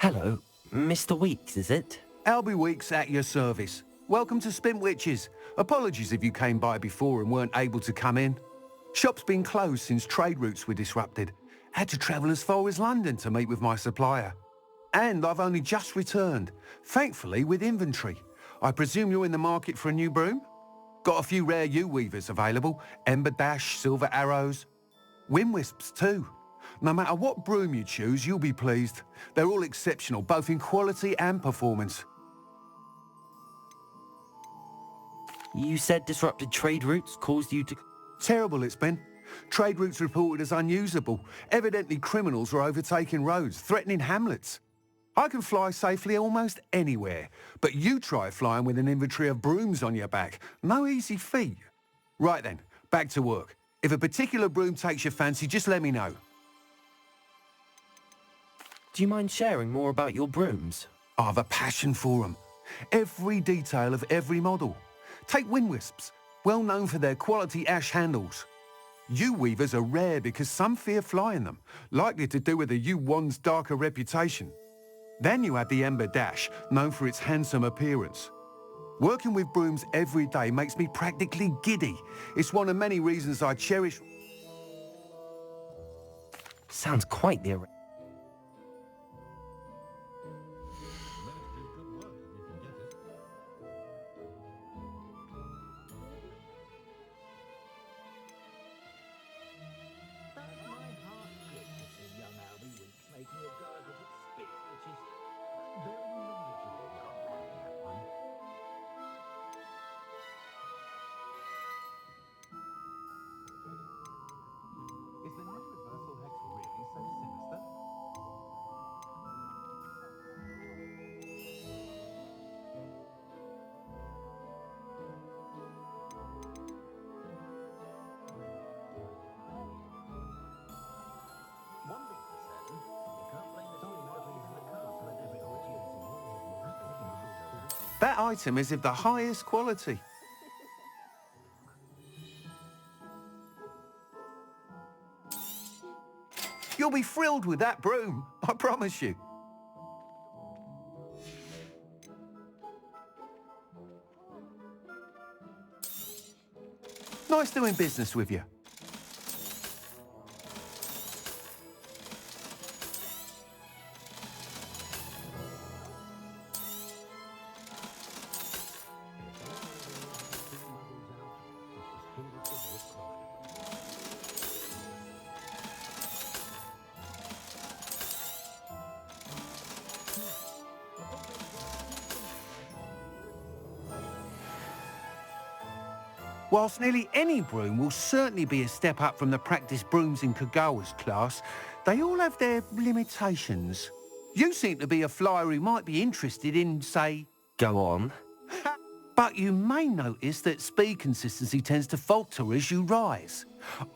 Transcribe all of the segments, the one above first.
Hello, Mr. Weeks, is it? Albie Weeks at your service. Welcome to Spin Witches. Apologies if you came by before and weren't able to come in. Shop's been closed since trade routes were disrupted. Had to travel as far as London to meet with my supplier. And I've only just returned, thankfully with inventory. I presume you're in the market for a new broom? Got a few rare yew-weavers available, Ember Dash, Silver Arrows. Wind Wisps too. No matter what broom you choose, you'll be pleased. They're all exceptional, both in quality and performance. You said disrupted trade routes caused you to... Terrible it's been. Trade routes reported as unusable. Evidently criminals are overtaking roads, threatening hamlets. I can fly safely almost anywhere, but you try flying with an inventory of brooms on your back. No easy feat. Right then, back to work. If a particular broom takes your fancy, just let me know. Do you mind sharing more about your brooms? I have a passion for them. Every detail of every model. Take Wind Wisps, well known for their quality ash handles. Yew weavers are rare because some fear flying them, likely to do with the yew wand's darker reputation. Then you have the Ember Dash, known for its handsome appearance. Working with brooms every day makes me practically giddy. It's one of many reasons I cherish... Sounds quite the... Is the net reversal hex really so sinister? One thing for certain, you can't blame the developers in the cast when every opportunity. That item is of the highest quality. You'll be thrilled with that broom, I promise you. Nice doing business with you. Whilst nearly any broom will certainly be a step up from the practice brooms in Kagawa's class, they all have their limitations. You seem to be a flyer who might be interested in, say... Go on. But you may notice that speed consistency tends to falter as you rise.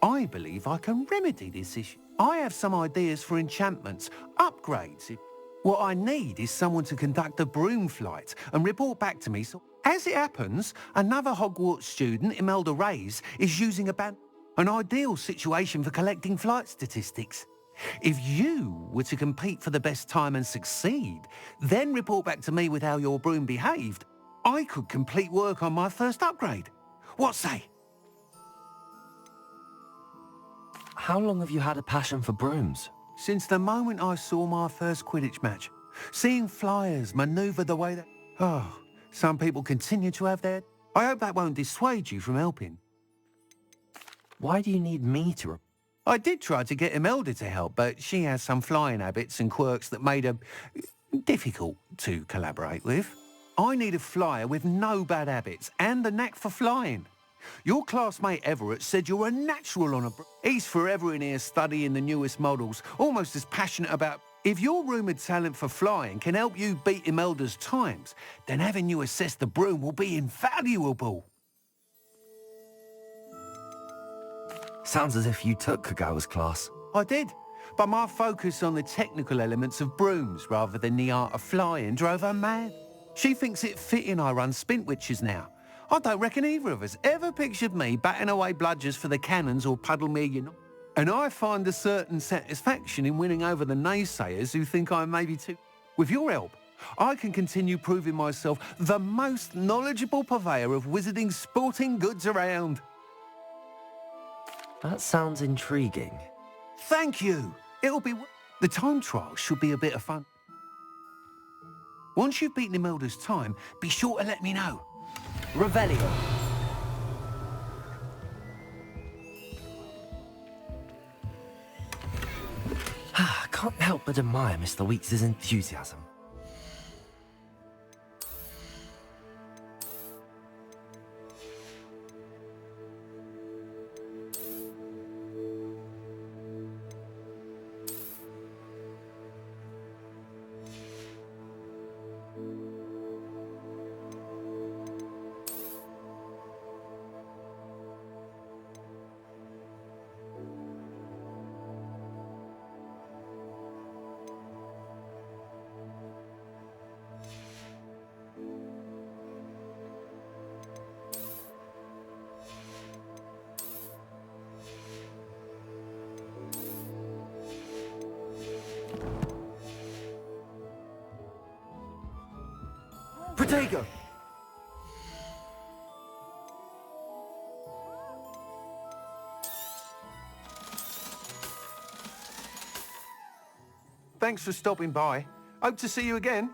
I believe I can remedy this issue. I have some ideas for enchantments, upgrades. What I need is someone to conduct a broom flight and report back to me. So, as it happens, another Hogwarts student, Imelda Reyes, is using an ideal situation for collecting flight statistics. If you were to compete for the best time and succeed, then report back to me with how your broom behaved, I could complete work on my first upgrade. What say? How long have you had a passion for brooms? Since the moment I saw my first Quidditch match. Seeing flyers manoeuvre the way that... Oh, some people continue to have their... I hope that won't dissuade you from helping. Why do you need me to... I did try to get Imelda to help, but she has some flying habits and quirks that made her difficult to collaborate with. I need a flyer with no bad habits and the knack for flying. Your classmate Everett said you're a natural on a... He's forever in here studying the newest models, almost as passionate about... If your rumoured talent for flying can help you beat Imelda's times, then having you assess the broom will be invaluable. Sounds as if you took Kagawa's class. I did, but my focus on the technical elements of brooms rather than the art of flying drove her mad. She thinks it fitting I run Spin Witches now. I don't reckon either of us ever pictured me batting away bludgers for the cannons or Puddlemere, you know. And I find a certain satisfaction in winning over the naysayers who think I'm maybe too... With your help, I can continue proving myself the most knowledgeable purveyor of wizarding sporting goods around. That sounds intriguing. Thank you. It'll be... The time trial should be a bit of fun. Once you've beaten Imelda's time, be sure to let me know. Revelio. I can't help but admire Mr. Weeks' enthusiasm. Protagonist! Thanks for stopping by. Hope to see you again.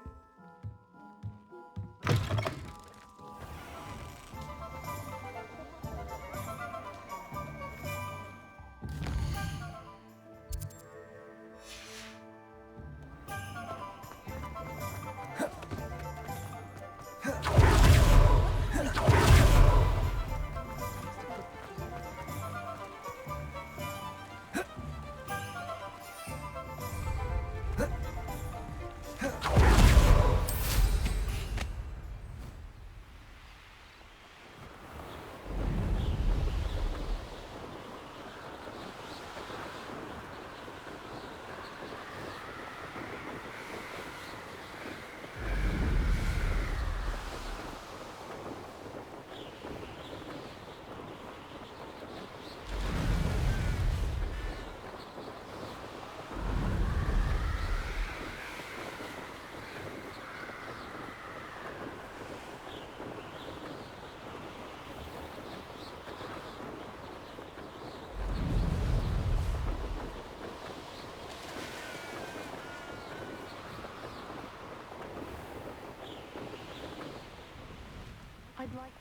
I'd like...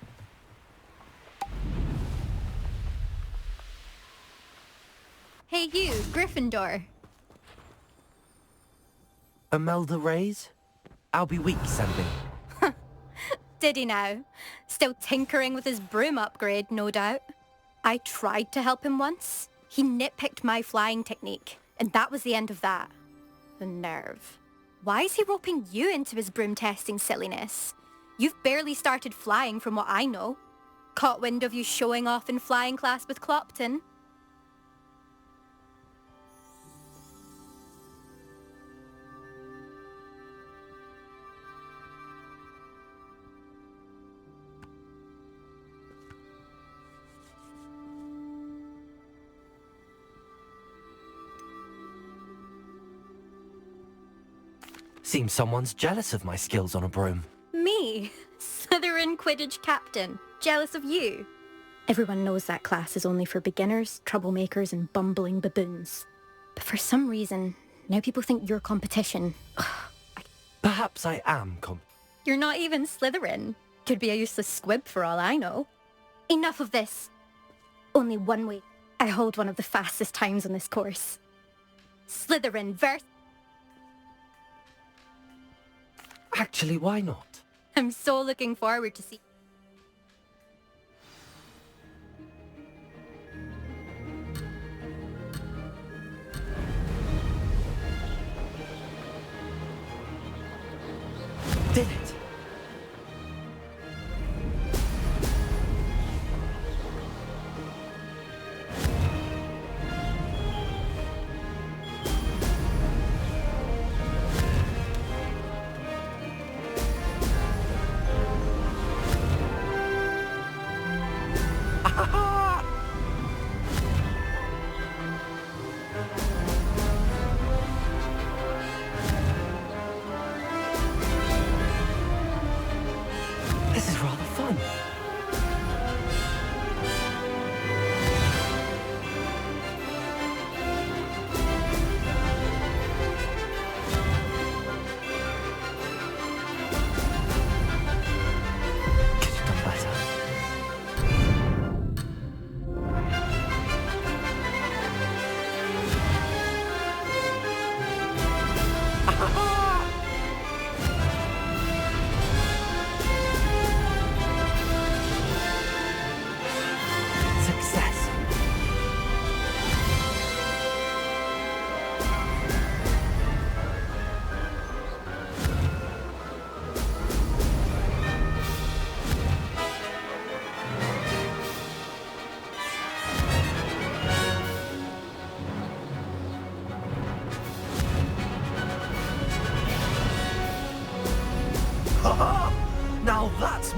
Hey you, Gryffindor. Imelda Reyes? Albie Weeks sent me. Did he now? Still tinkering with his broom upgrade, no doubt. I tried to help him once. He nitpicked my flying technique, and that was the end of that. The nerve. Why is he roping you into his broom testing silliness? You've barely started flying from what I know. Caught wind of you showing off in flying class with Clopton. Seems someone's jealous of my skills on a broom. Me? Slytherin Quidditch captain. Jealous of you? Everyone knows that class is only for beginners, troublemakers and bumbling baboons. But for some reason, now people think you're competition. Perhaps I am You're not even Slytherin. Could be a useless squib for all I know. Enough of this. Only one way. I hold one of the fastest times on this course. Slytherin versus... Actually, why not? I'm so looking forward to see... Did it?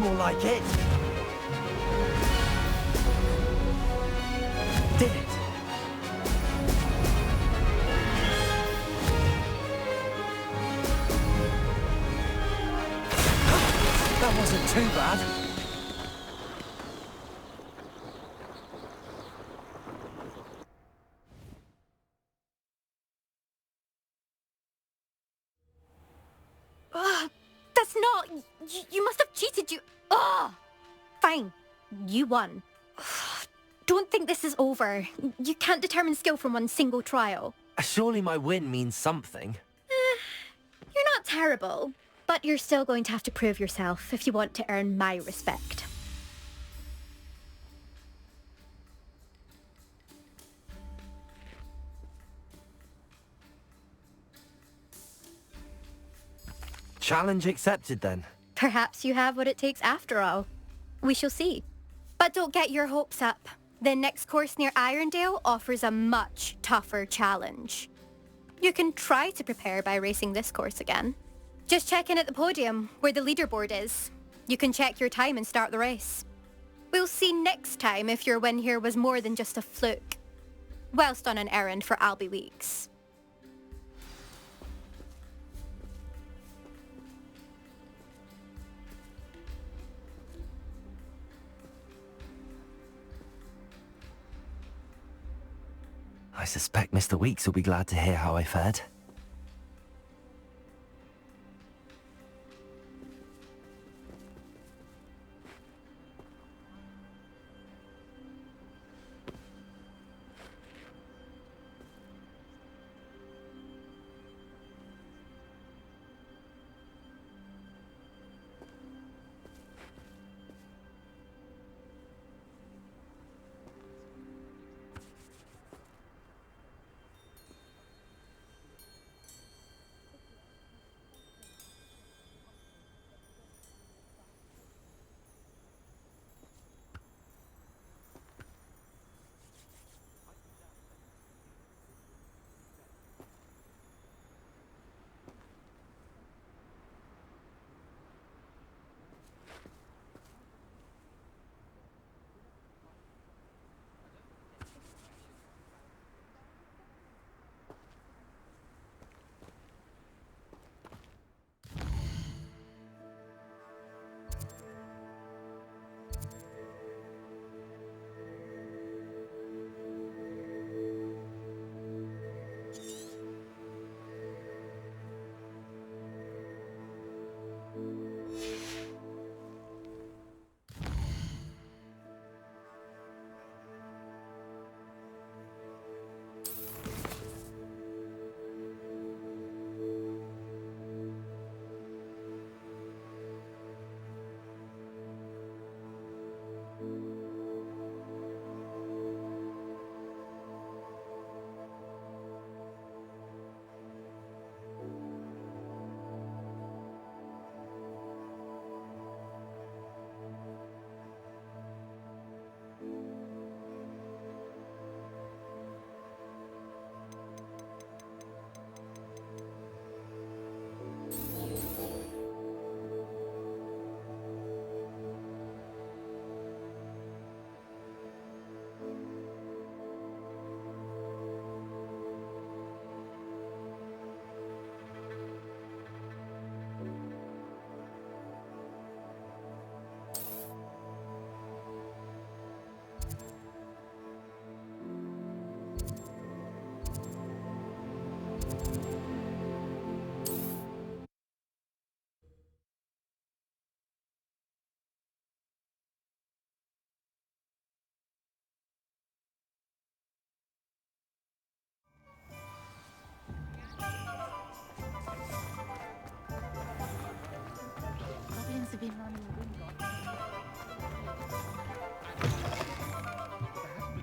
more like it. Did it? That wasn't too bad. That's not... You must have cheated, you... Ugh! Fine. You won. Don't think this is over. You can't determine skill from one single trial. Surely my win means something. You're not terrible, but you're still going to have to prove yourself if you want to earn my respect. Challenge accepted then. Perhaps you have what it takes after all. We shall see. But don't get your hopes up. The next course near Irondale offers a much tougher challenge. You can try to prepare by racing this course again. Just check in at the podium, where the leaderboard is. You can check your time and start the race. We'll see next time if your win here was more than just a fluke. Whilst on an errand for Albie Weeks. I suspect Mr. Weeks will be glad to hear how I fared.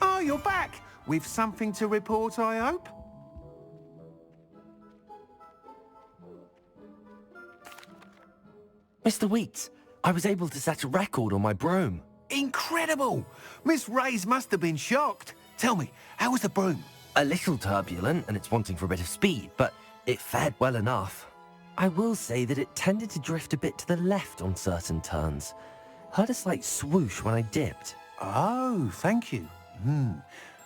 Oh, you're back! With something to report, I hope? Mr. Weeks, I was able to set a record on my broom. Incredible! Miss Reyes must have been shocked. Tell me, how was the broom? A little turbulent and it's wanting for a bit of speed, but it fared well enough. I will say that it tended to drift a bit to the left on certain turns. Heard a slight swoosh when I dipped. Oh, thank you.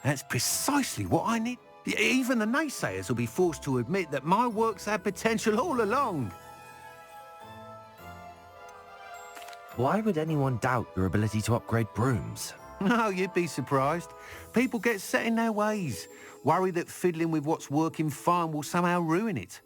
That's precisely what I need. Even the naysayers will be forced to admit that my work's had potential all along. Why would anyone doubt your ability to upgrade brooms? No, you'd be surprised. People get set in their ways, worry that fiddling with what's working fine will somehow ruin it.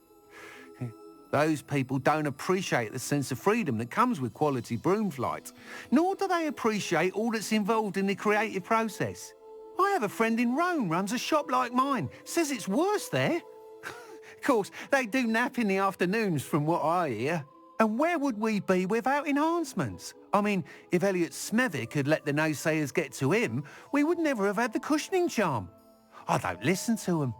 Those people don't appreciate the sense of freedom that comes with quality broom flight, nor do they appreciate all that's involved in the creative process. I have a friend in Rome runs a shop like mine, says it's worse there. Of course, they do nap in the afternoons from what I hear. And where would we be without enhancements? I mean, if Elliot Smethwick had let the naysayers get to him, we would never have had the cushioning charm. I don't listen to them.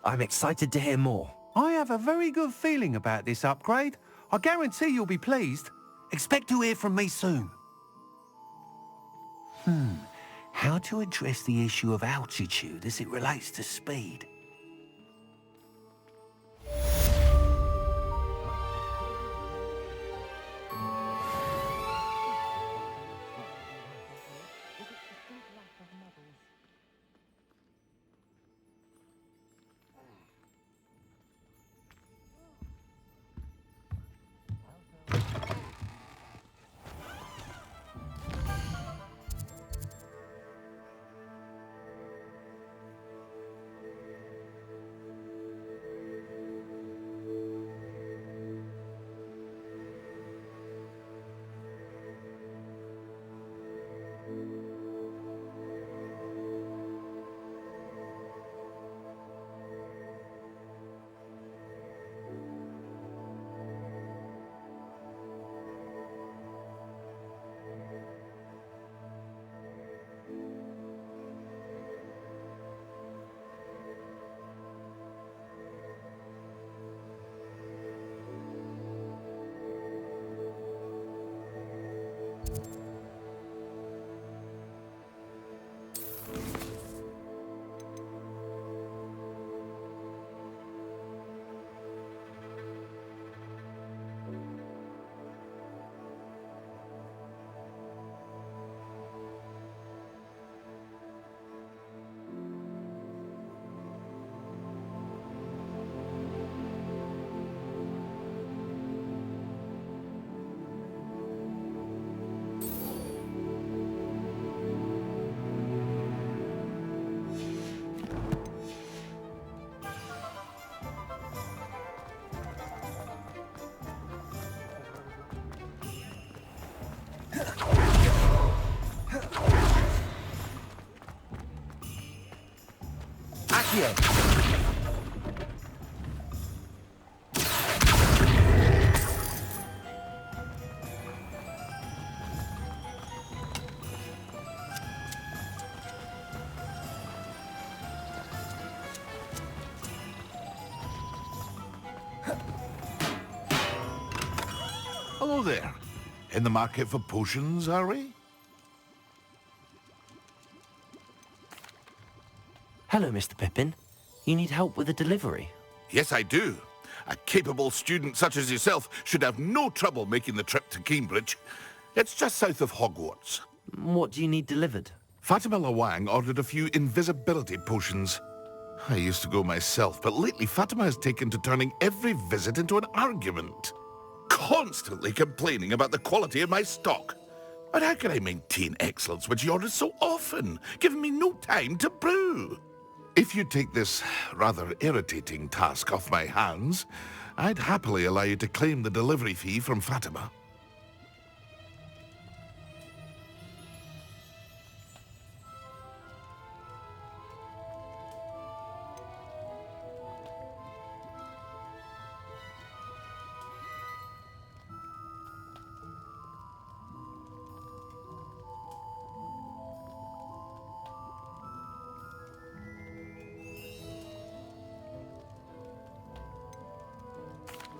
I'm excited to hear more. I have a very good feeling about this upgrade. I guarantee you'll be pleased. Expect to hear from me soon. How to address the issue of altitude as it relates to speed? Accio! Hello there. In the market for potions, are we? Hello, Mr. Pippin. You need help with a delivery? Yes, I do. A capable student such as yourself should have no trouble making the trip to Cambridge. It's just south of Hogwarts. What do you need delivered? Fatima Lawang ordered a few invisibility potions. I used to go myself, but lately Fatima has taken to turning every visit into an argument. Constantly complaining about the quality of my stock. But how can I maintain excellence when she orders so often, giving me no time to brew? If you take this rather irritating task off my hands, I'd happily allow you to claim the delivery fee from Fatima.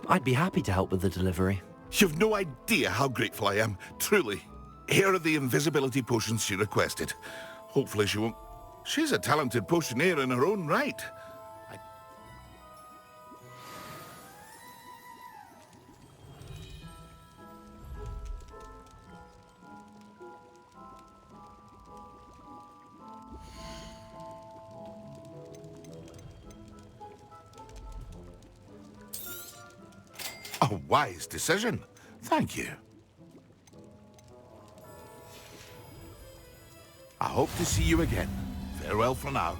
I'd be happy to help with the delivery. You've no idea how grateful I am, truly. Here are the invisibility potions she requested. Hopefully she won't... She's a talented potioneer in her own right. A wise decision. Thank you. I hope to see you again. Farewell for now.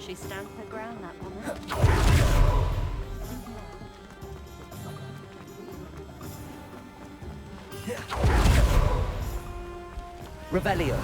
She stands her ground, that woman. Revelio.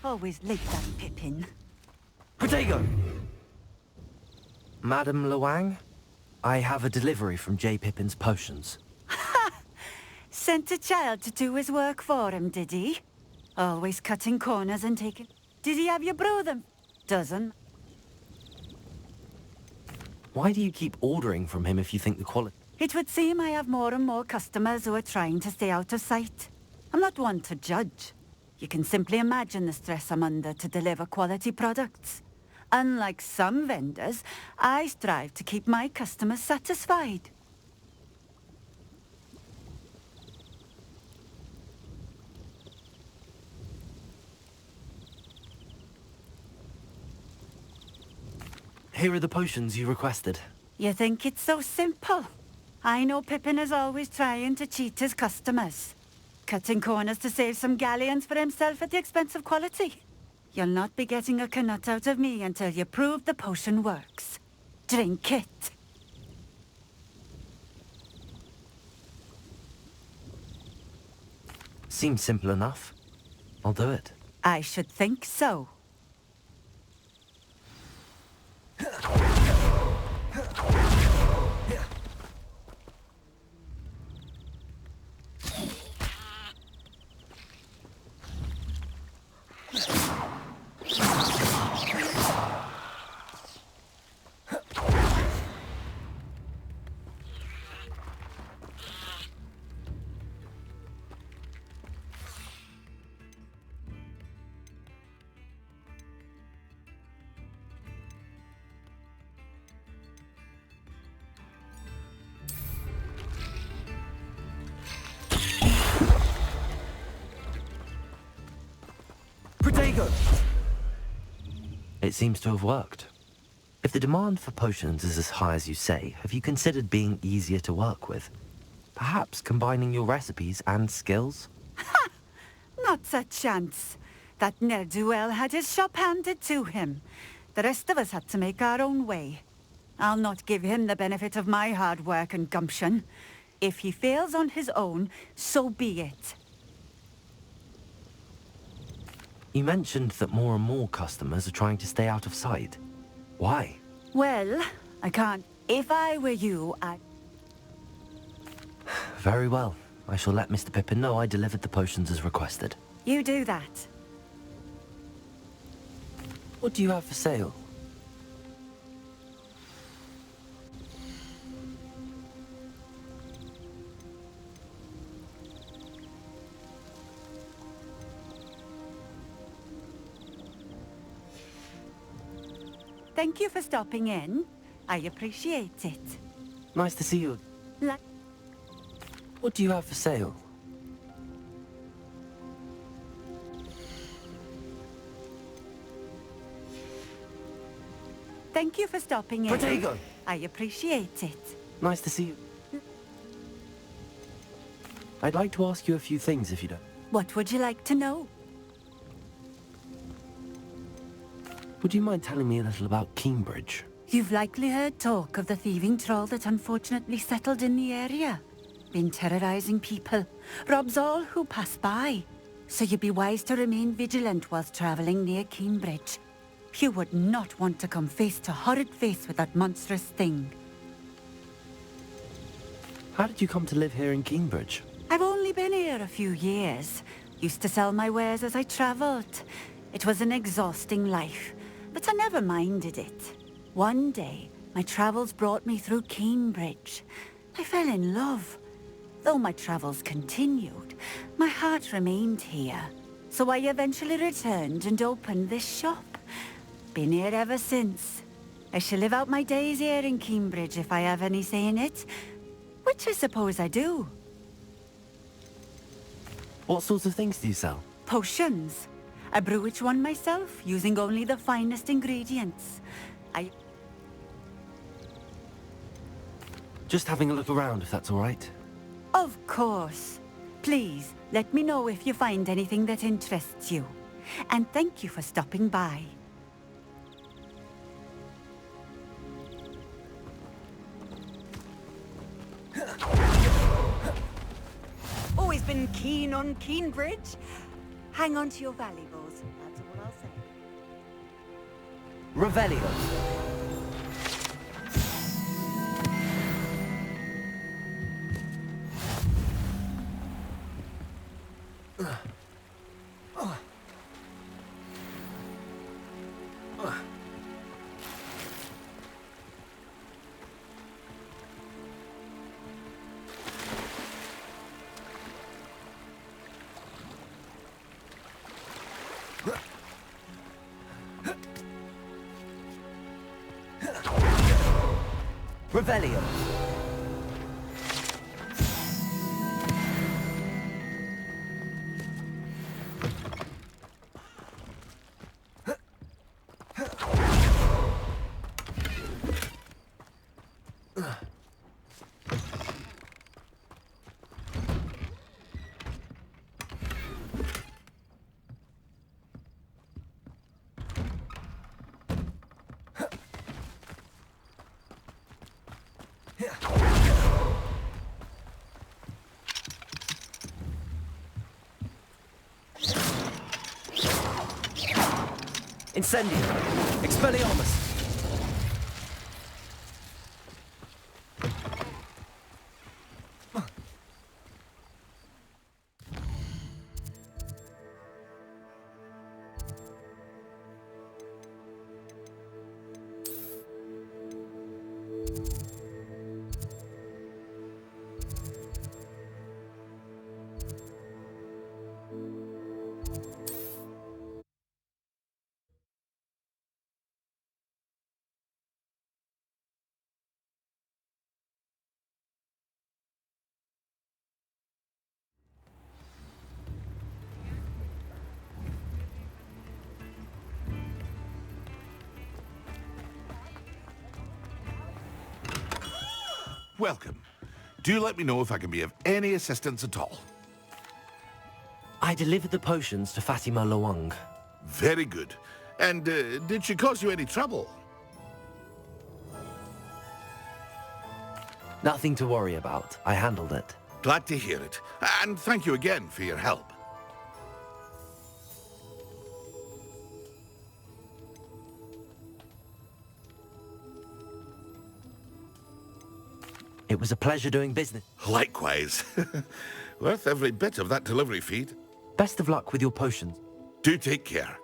Always late, that Pippin. Protego! Madam Luang? I have a delivery from J. Pippin's potions. Sent a child to do his work for him, did he? Always cutting corners and taking... Did he have you brew them? Doesn't. Why do you keep ordering from him if you think the quality... It would seem I have more and more customers who are trying to stay out of sight. I'm not one to judge. You can simply imagine the stress I'm under to deliver quality products. Unlike some vendors, I strive to keep my customers satisfied. Here are the potions you requested. You think it's so simple? I know Pippin is always trying to cheat his customers. Cutting corners to save some galleons for himself at the expense of quality. You'll not be getting a canut out of me until you prove the potion works. Drink it. Seems simple enough. I'll do it. I should think so. Protagonist! It seems to have worked. If the demand for potions is as high as you say, have you considered being easier to work with? Perhaps combining your recipes and skills? Not a chance. That ne'er-do-well had his shop handed to him. The rest of us had to make our own way. I'll not give him the benefit of my hard work and gumption. If he fails on his own, so be it. You mentioned that more and more customers are trying to stay out of sight. Why? Well, I can't. If I were you, I'd... Very well. I shall let Mr. Pippin know I delivered the potions as requested. You do that. What do you have for sale? Thank you for stopping in. I appreciate it. Nice to see you. What do you have for sale? Thank you for stopping in. Protego! I appreciate it. Nice to see you. I'd like to ask you a few things if you don't. What would you like to know? Would you mind telling me a little about Cambridge? You've likely heard talk of the thieving troll that unfortunately settled in the area. Been terrorizing people. Robs all who pass by. So you'd be wise to remain vigilant whilst traveling near Cambridge. You would not want to come face to horrid face with that monstrous thing. How did you come to live here in Cambridge? I've only been here a few years. Used to sell my wares as I travelled. It was an exhausting life, but I never minded it. One day, my travels brought me through Cambridge. I fell in love. Though my travels continued, my heart remained here. So I eventually returned and opened this shop. Been here ever since. I shall live out my days here in Cambridge if I have any say in it, which I suppose I do. What sorts of things do you sell? Potions. I brew each one myself, using only the finest ingredients. Just having a look around, if that's all right. Of course. Please, let me know if you find anything that interests you. And thank you for stopping by. Always been keen on Cambridge. Hang on to your valuables, that's all I'll say. Revelio. Revelio. Incendio. Expelliarmus. Welcome. Do let me know if I can be of any assistance at all. I delivered the potions to Fatima Lawang. Very good. And did she cause you any trouble? Nothing to worry about. I handled it. Glad to hear it. And thank you again for your help. It was a pleasure doing business. Likewise. Worth every bit of that delivery feed. Best of luck with your potions. Do take care.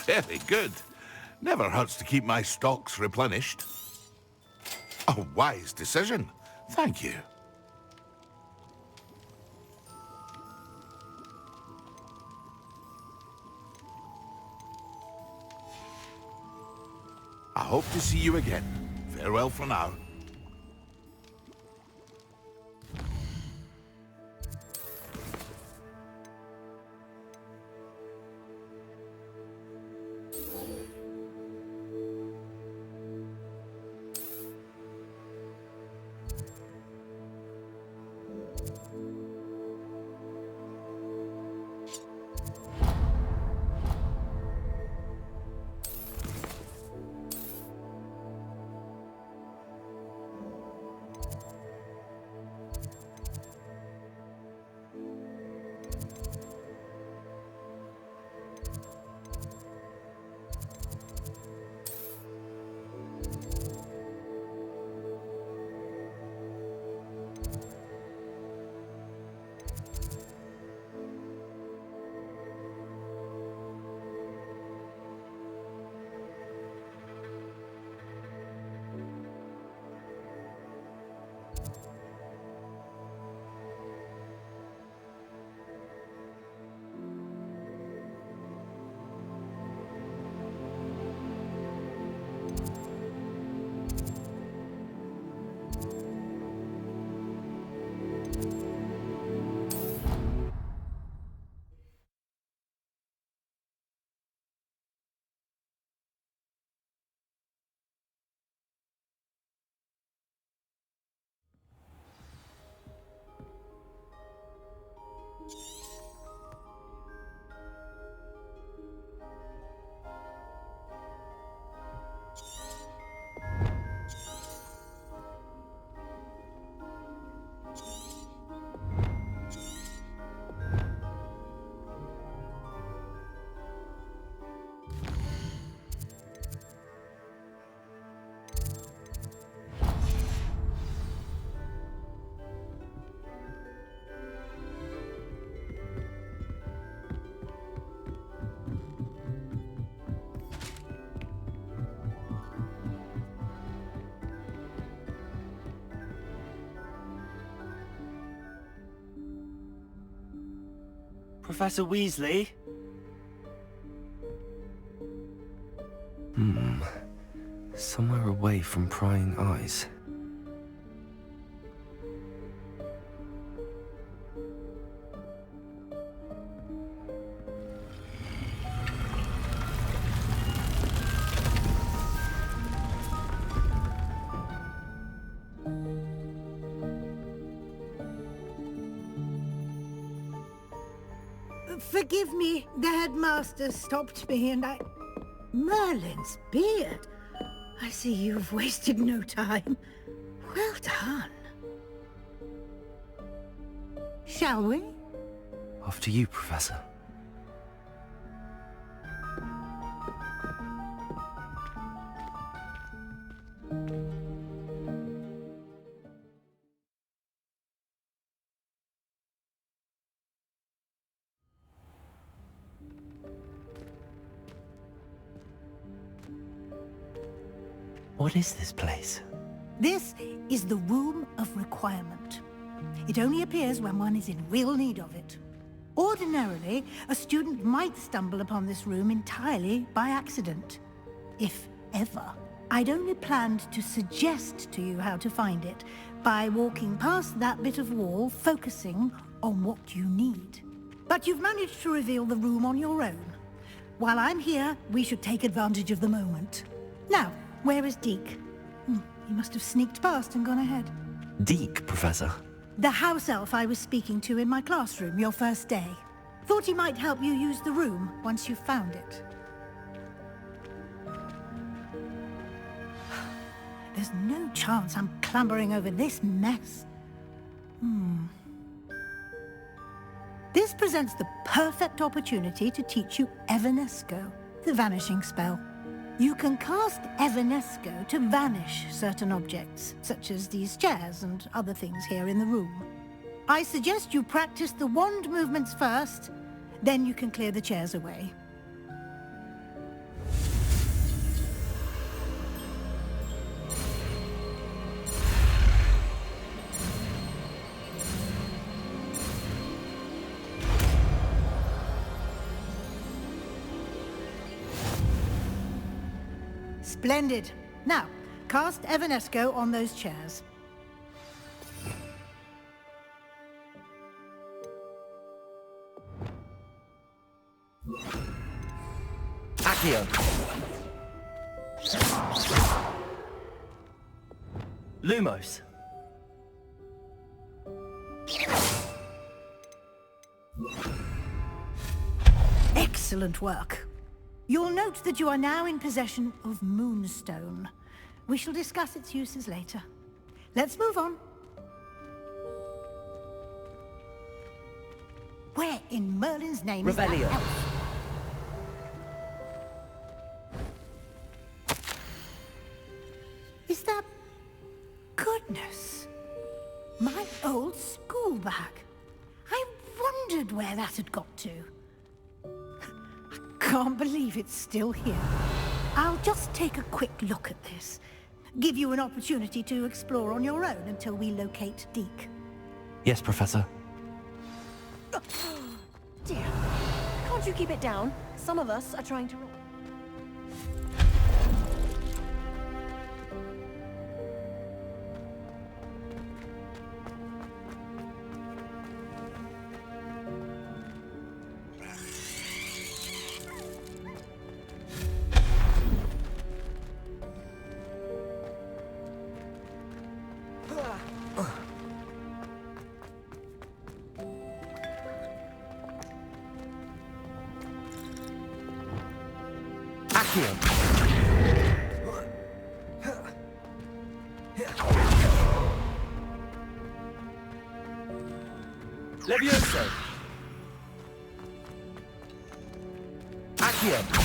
Very good. Never hurts to keep my stocks replenished. A wise decision. Thank you. I hope to see you again. Farewell for now. Professor Weasley? Somewhere away from prying eyes. Forgive me, the headmaster stopped me and I... Merlin's beard. I see you've wasted no time. Well done. Shall we? After you, Professor. What is this place? This is the Room of Requirement. It only appears when one is in real need of it. Ordinarily, a student might stumble upon this room entirely by accident. If ever. I'd only planned to suggest to you how to find it by walking past that bit of wall, focusing on what you need. But you've managed to reveal the room on your own. While I'm here, we should take advantage of the moment. Now, where is Deke? He must have sneaked past and gone ahead. Deke, Professor. The house elf I was speaking to in my classroom your first day. Thought he might help you use the room once you've found it. There's no chance I'm clambering over this mess. This presents the perfect opportunity to teach you Evanesco, the vanishing spell. You can cast Evanesco to vanish certain objects, such as these chairs and other things here in the room. I suggest you practice the wand movements first, then you can clear the chairs away. Splendid. Now, cast Evanesco on those chairs. Accio. Lumos. Excellent work. You'll note that you are now in possession of Moonstone. We shall discuss its uses later. Let's move on. Where in Merlin's name is that Revelio. elf? Is that... Goodness. My old school bag. I wondered where that had got to. Can't believe it's still here. I'll just take a quick look at this. Give you an opportunity to explore on your own until we locate Deke. Yes, Professor. Dear, can't you keep it down? Some of us are trying to... Accio. Levioso. Accio.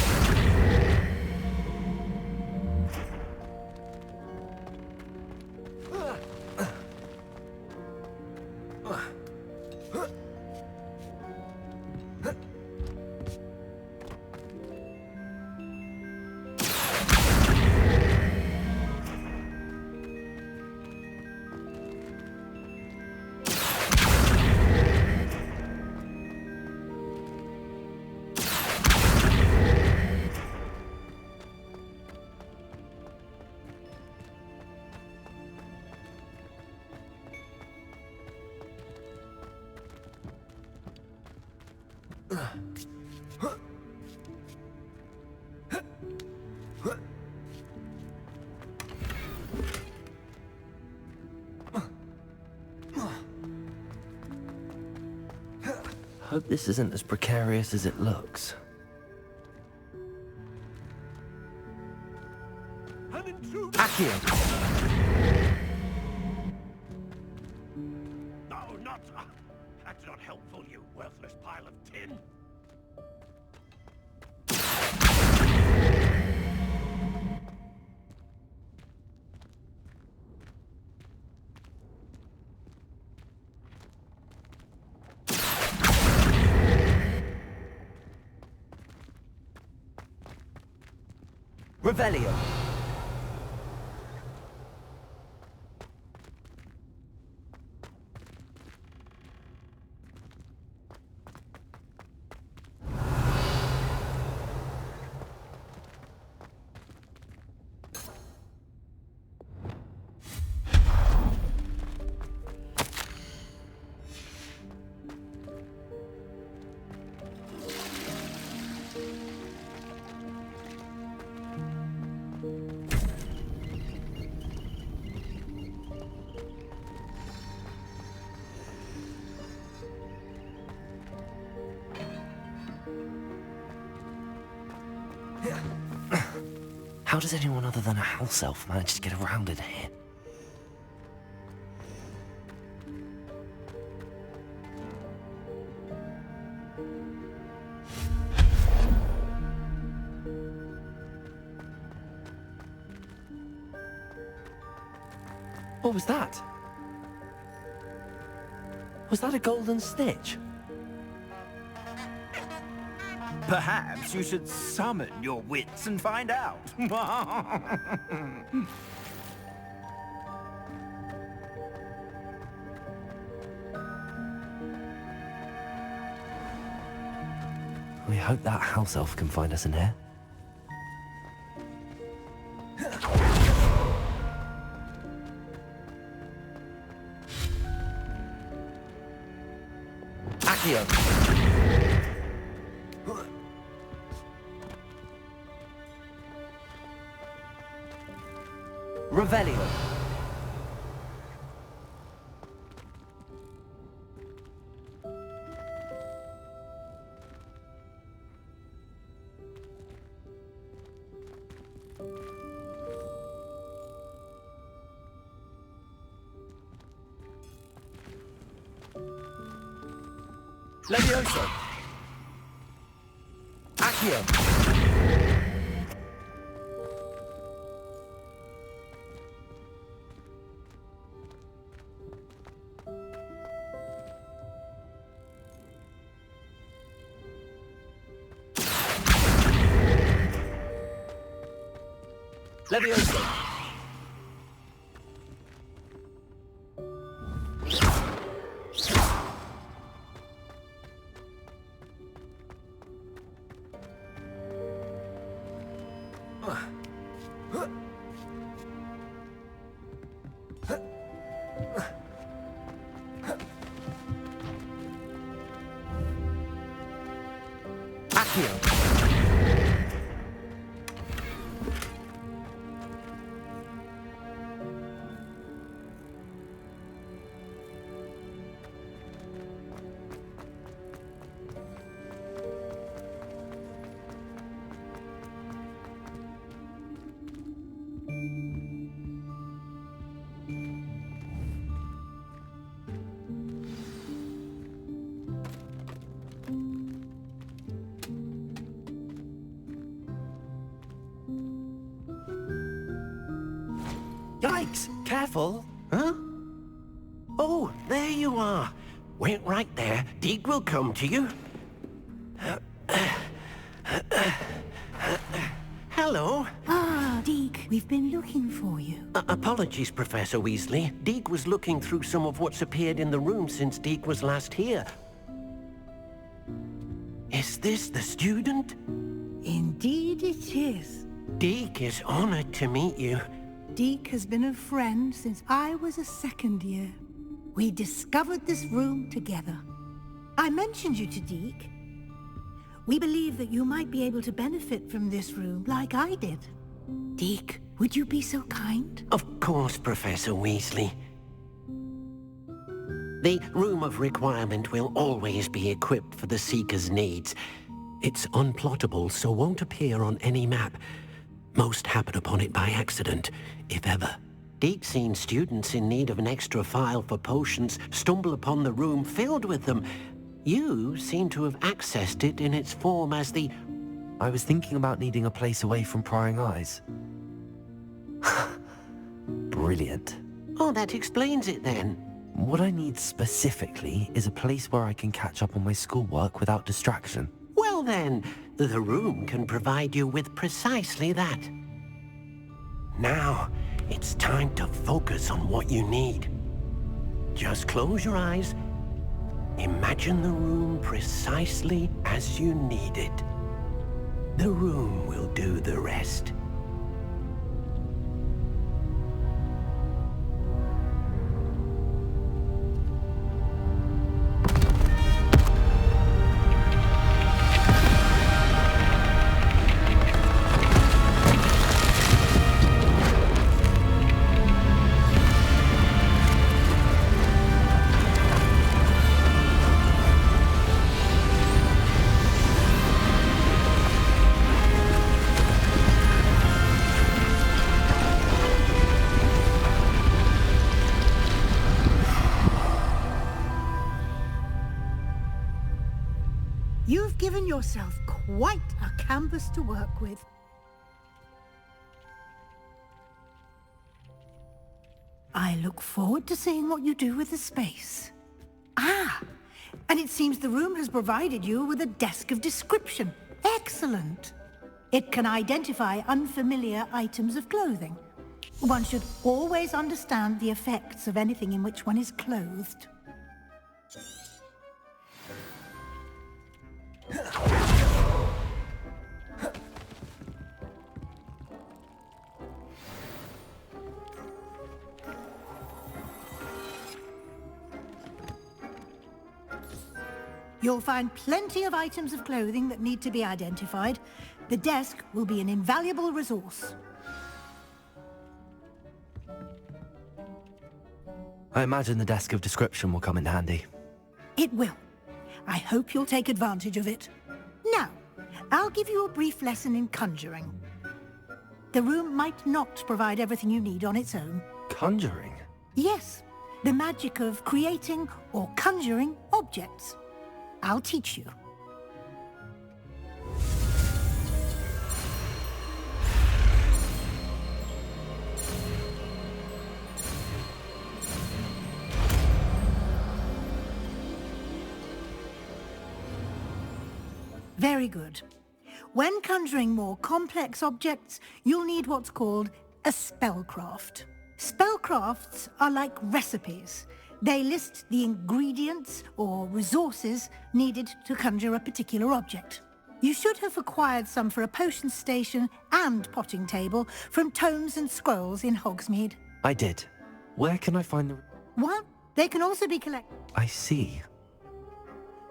Hope this isn't as precarious as it looks. Accio. No, not... that's not helpful, you worthless pile of tin. Revelio. How does anyone other than a house elf manage to get around in here? What was that? Was that a golden snitch? Perhaps you should summon your wits and find out. We hope that house elf can find us in here. Accio. Revelio. Levioso. Accio. Levioso. Accio. Yikes! Careful! Huh? Oh, there you are. Wait right there. Deke will come to you. Hello. Ah, Deke, we've been looking for you. Apologies, Professor Weasley. Deke was looking through some of what's appeared in the room since Deke was last here. Is this the student? Indeed it is. Deke is honored to meet you. Deke has been a friend since I was a second year. We discovered this room together. I mentioned you to Deke. We believe that you might be able to benefit from this room like I did. Deke, would you be so kind? Of course, Professor Weasley. The Room of Requirement will always be equipped for the Seeker's needs. It's unplottable, so won't appear on any map. Most happen upon it by accident, if ever. Deke's seen students in need of an extra file for potions stumble upon the room filled with them. You seem to have accessed it in its form as the... I was thinking about needing a place away from prying eyes. Brilliant. Oh, that explains it then. What I need specifically is a place where I can catch up on my schoolwork without distraction. Well then, the room can provide you with precisely that. Now, it's time to focus on what you need. Just close your eyes. Imagine the room precisely as you need it. The room will do the rest. You've given yourself quite a canvas to work with. I look forward to seeing what you do with the space. Ah, and it seems the room has provided you with a desk of description. Excellent. It can identify unfamiliar items of clothing. One should always understand the effects of anything in which one is clothed. You'll find plenty of items of clothing that need to be identified. The desk will be an invaluable resource. I imagine the desk of description will come in handy. It will. I hope you'll take advantage of it. Now, I'll give you a brief lesson in conjuring. The room might not provide everything you need on its own. Conjuring? Yes, the magic of creating or conjuring objects. I'll teach you. Very good. When conjuring more complex objects, you'll need what's called a spellcraft. Spellcrafts are like recipes. They list the ingredients or resources needed to conjure a particular object. You should have acquired some for a potion station and potting table from tomes and scrolls in Hogsmeade. I did. Where can I find the... What? They can also be collected. I see.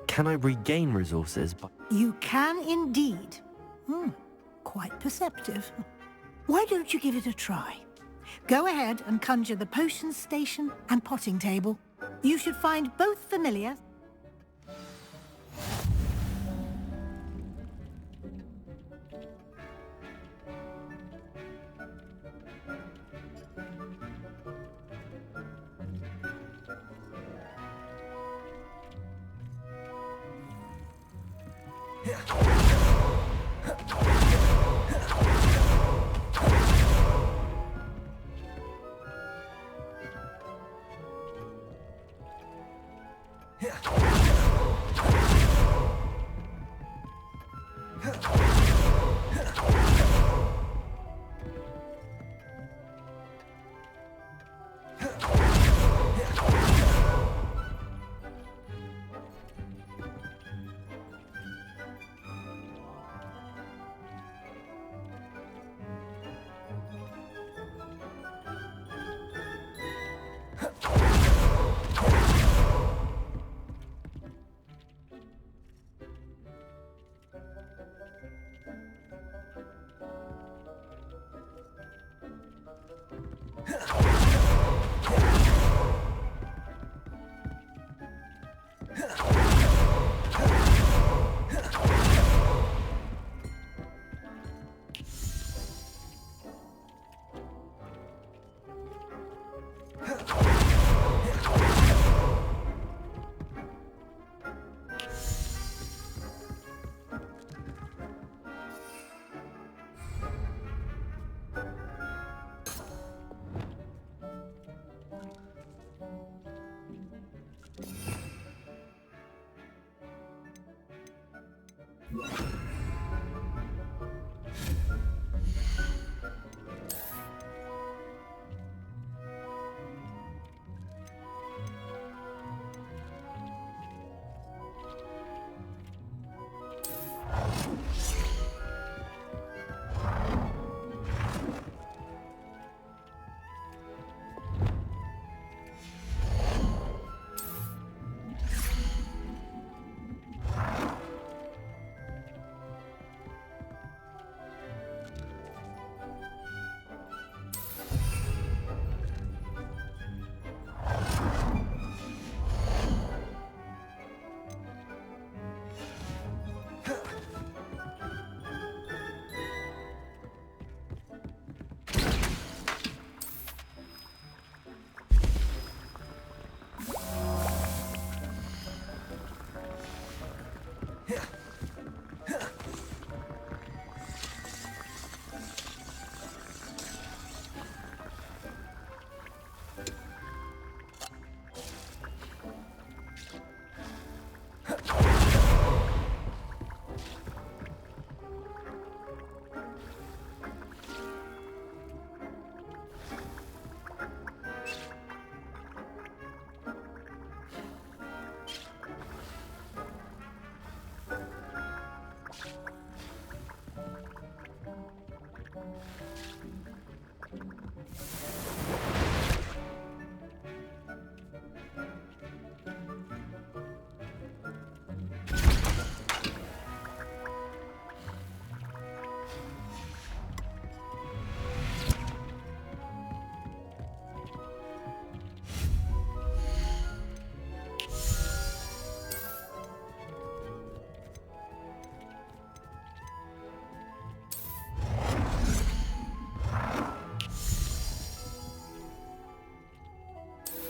Can I regain resources by... You can indeed. Quite perceptive. Why don't you give it a try? Go ahead and conjure the potion station and potting table. You should find both familiar.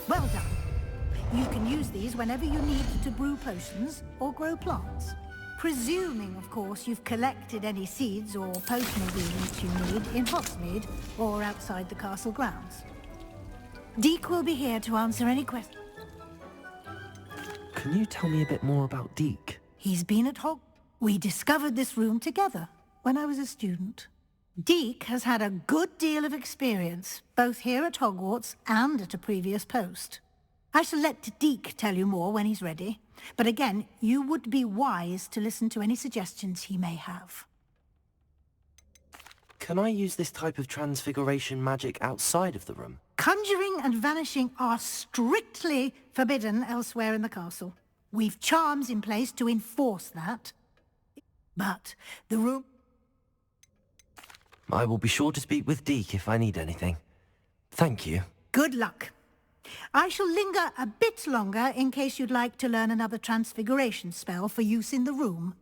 Well done. You can use these whenever you need to brew potions or grow plants. Presuming, of course, you've collected any seeds or potion ingredients you need in Hogsmeade or outside the castle grounds. Deke will be here to answer any questions. Can you tell me a bit more about Deke? He's been at We discovered this room together when I was a student. Deke has had a good deal of experience, both here at Hogwarts and at a previous post. I shall let Deke tell you more when he's ready, but again, you would be wise to listen to any suggestions he may have. Can I use this type of transfiguration magic outside of the room? Conjuring and vanishing are strictly forbidden elsewhere in the castle. We've charms in place to enforce that. But the room... I will be sure to speak with Deke if I need anything. Thank you. Good luck. I shall linger a bit longer in case you'd like to learn another transfiguration spell for use in the room.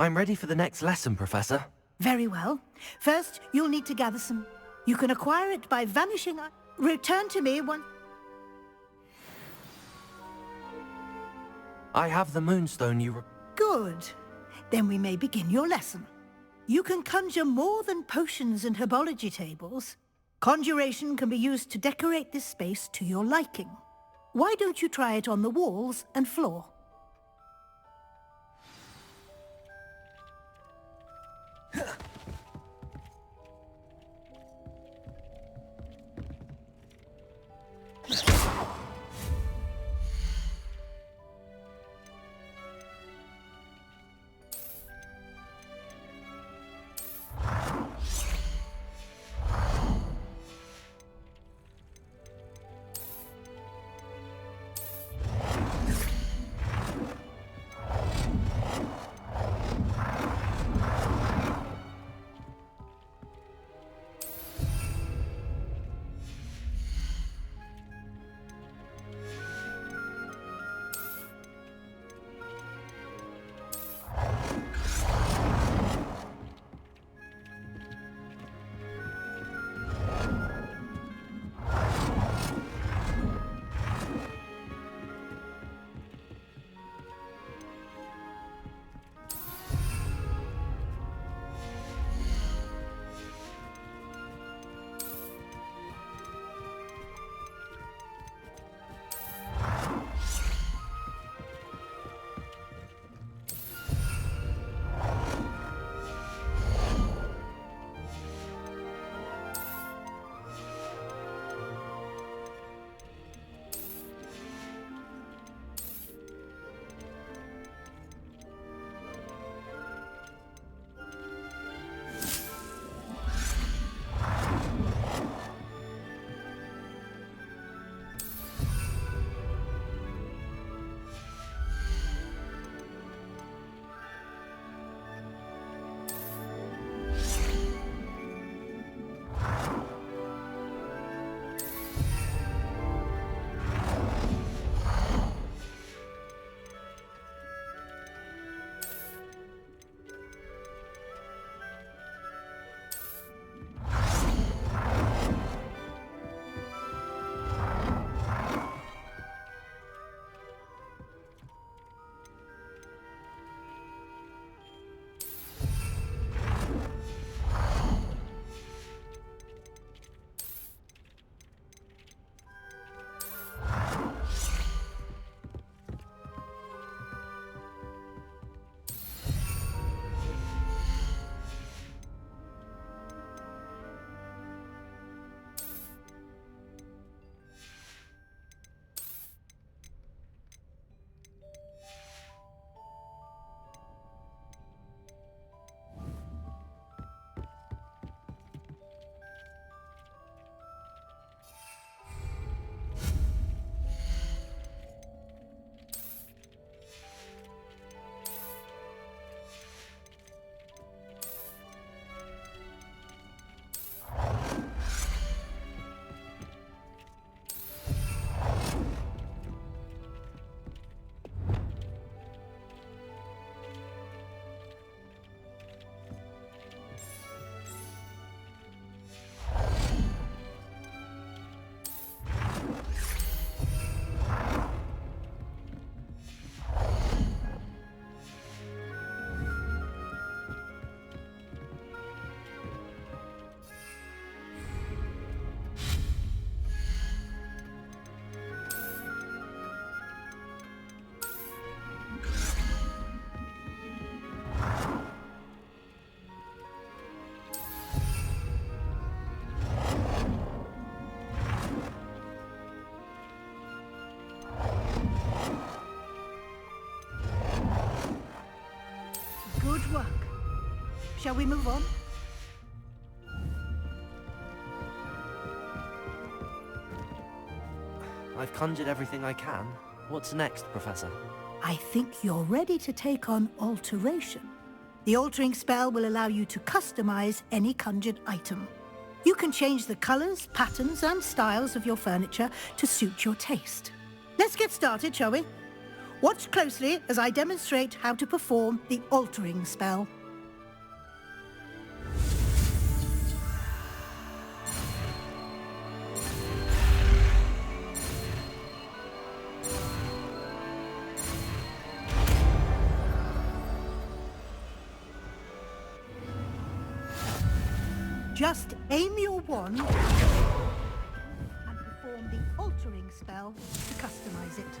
I'm ready for the next lesson, Professor. Very well. First, you'll need to gather some... You can acquire it by vanishing... Return to me once... I have the moonstone you... Good. Then we may begin your lesson. You can conjure more than potions and herbology tables. Conjuration can be used to decorate this space to your liking. Why don't you try it on the walls and floor? Shall we move on? I've conjured everything I can. What's next, Professor? I think you're ready to take on alteration. The altering spell will allow you to customize any conjured item. You can change the colors, patterns, and styles of your furniture to suit your taste. Let's get started, shall we? Watch closely as I demonstrate how to perform the altering spell. Just aim your wand and perform the altering spell to customize it.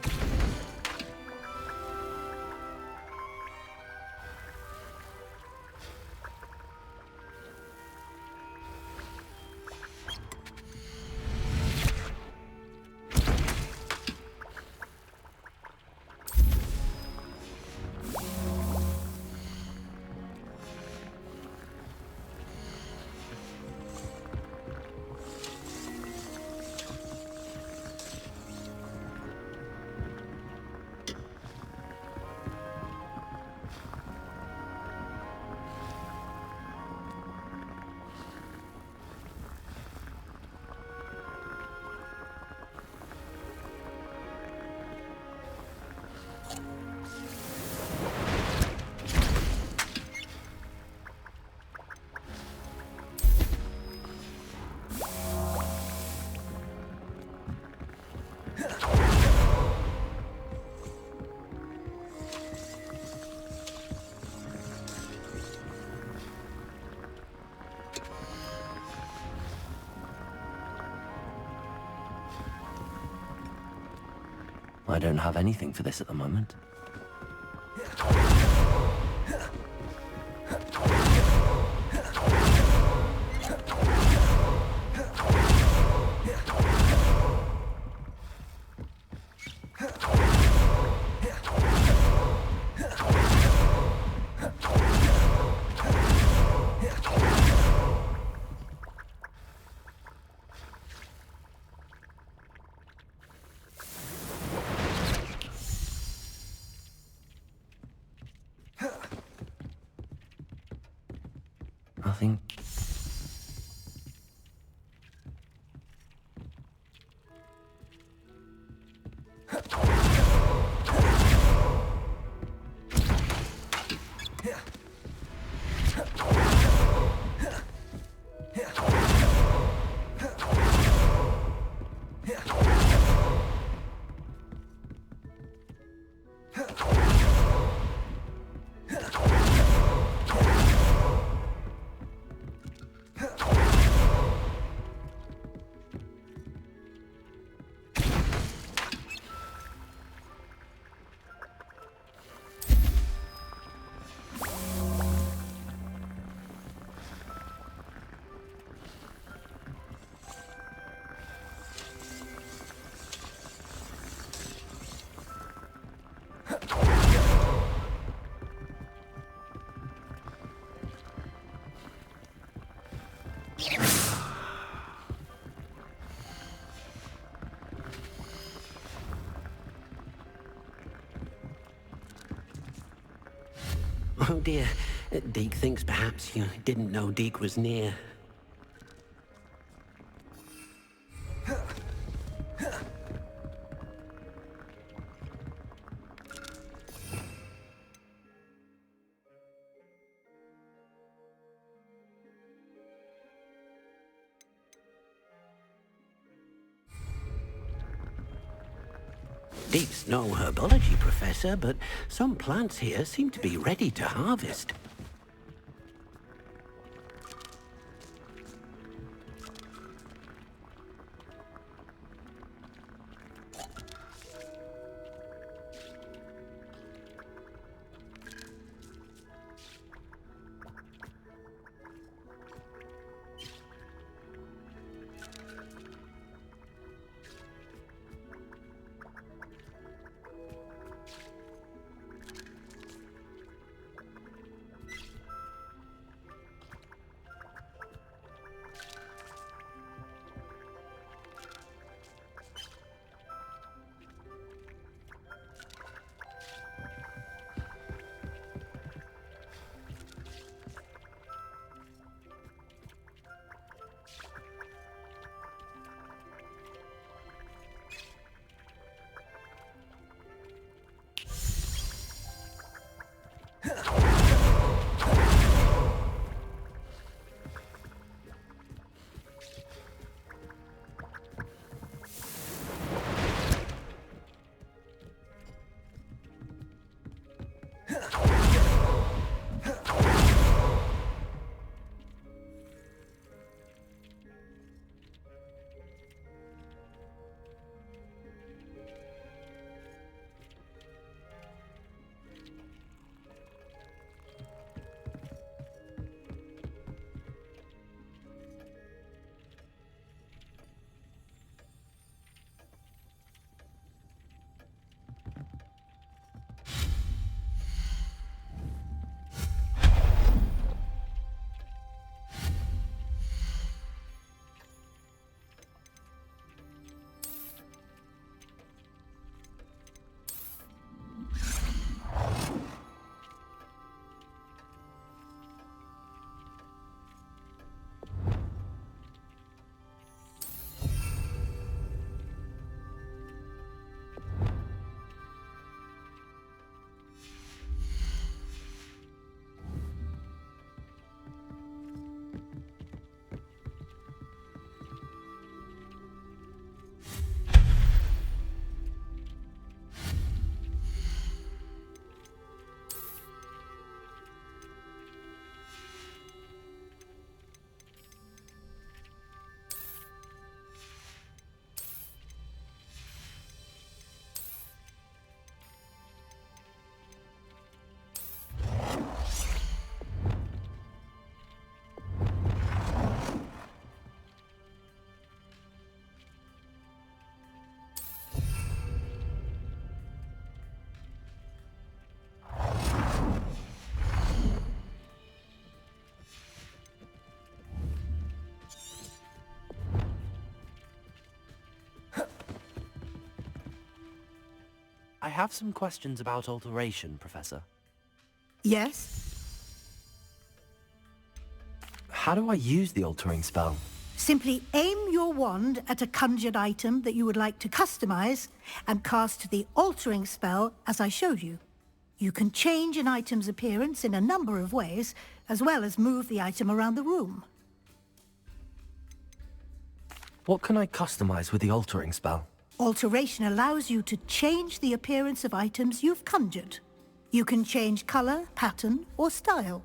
I don't have anything for this at the moment. Nothing. Oh dear, Deke thinks perhaps you didn't know Deke was near. Deke's no herbology professor, but some plants here seem to be ready to harvest. I have some questions about alteration, Professor. Yes? How do I use the altering spell? Simply aim your wand at a conjured item that you would like to customize and cast the altering spell as I showed you. You can change an item's appearance in a number of ways, as well as move the item around the room. What can I customize with the altering spell? Alteration allows you to change the appearance of items you've conjured. You can change color, pattern, or style.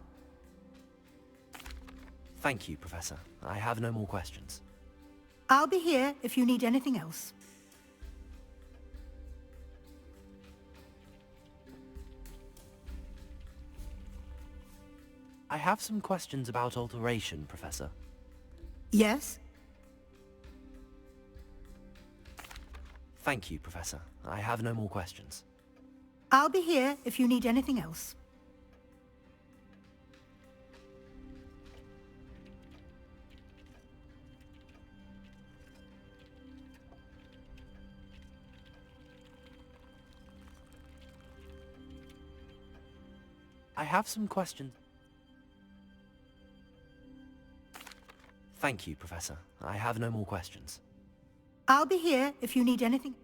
Thank you, Professor. I have no more questions. I'll be here if you need anything else. I have some questions about alteration, Professor. Yes? Thank you, Professor. I have no more questions. I'll be here if you need anything else. I have some questions. Thank you, Professor. I have no more questions. I'll be here if you need anything.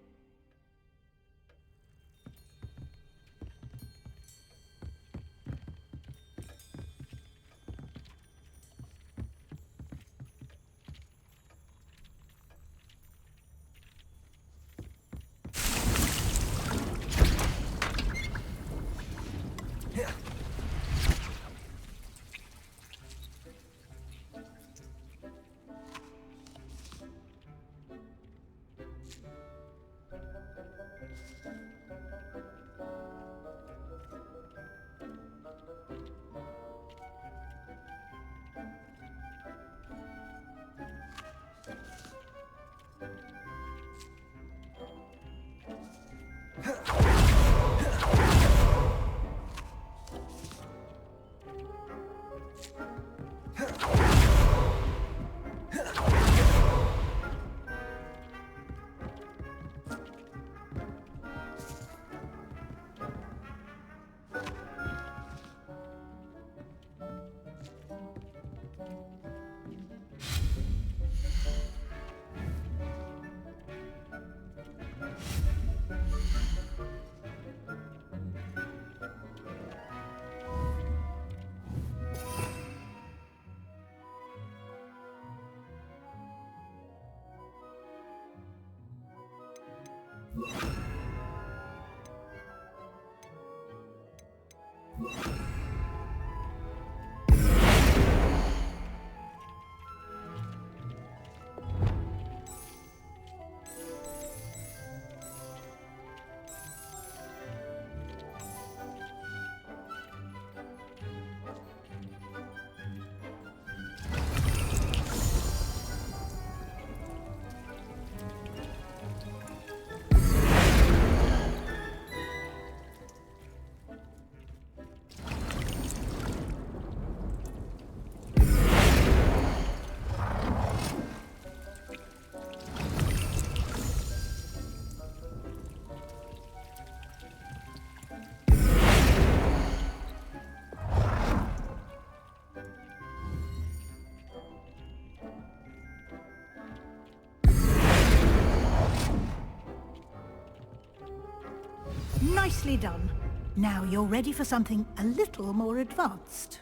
Nicely done. Now you're ready for something a little more advanced.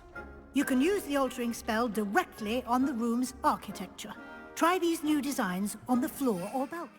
You can use the altering spell directly on the room's architecture. Try these new designs on the floor or balcony.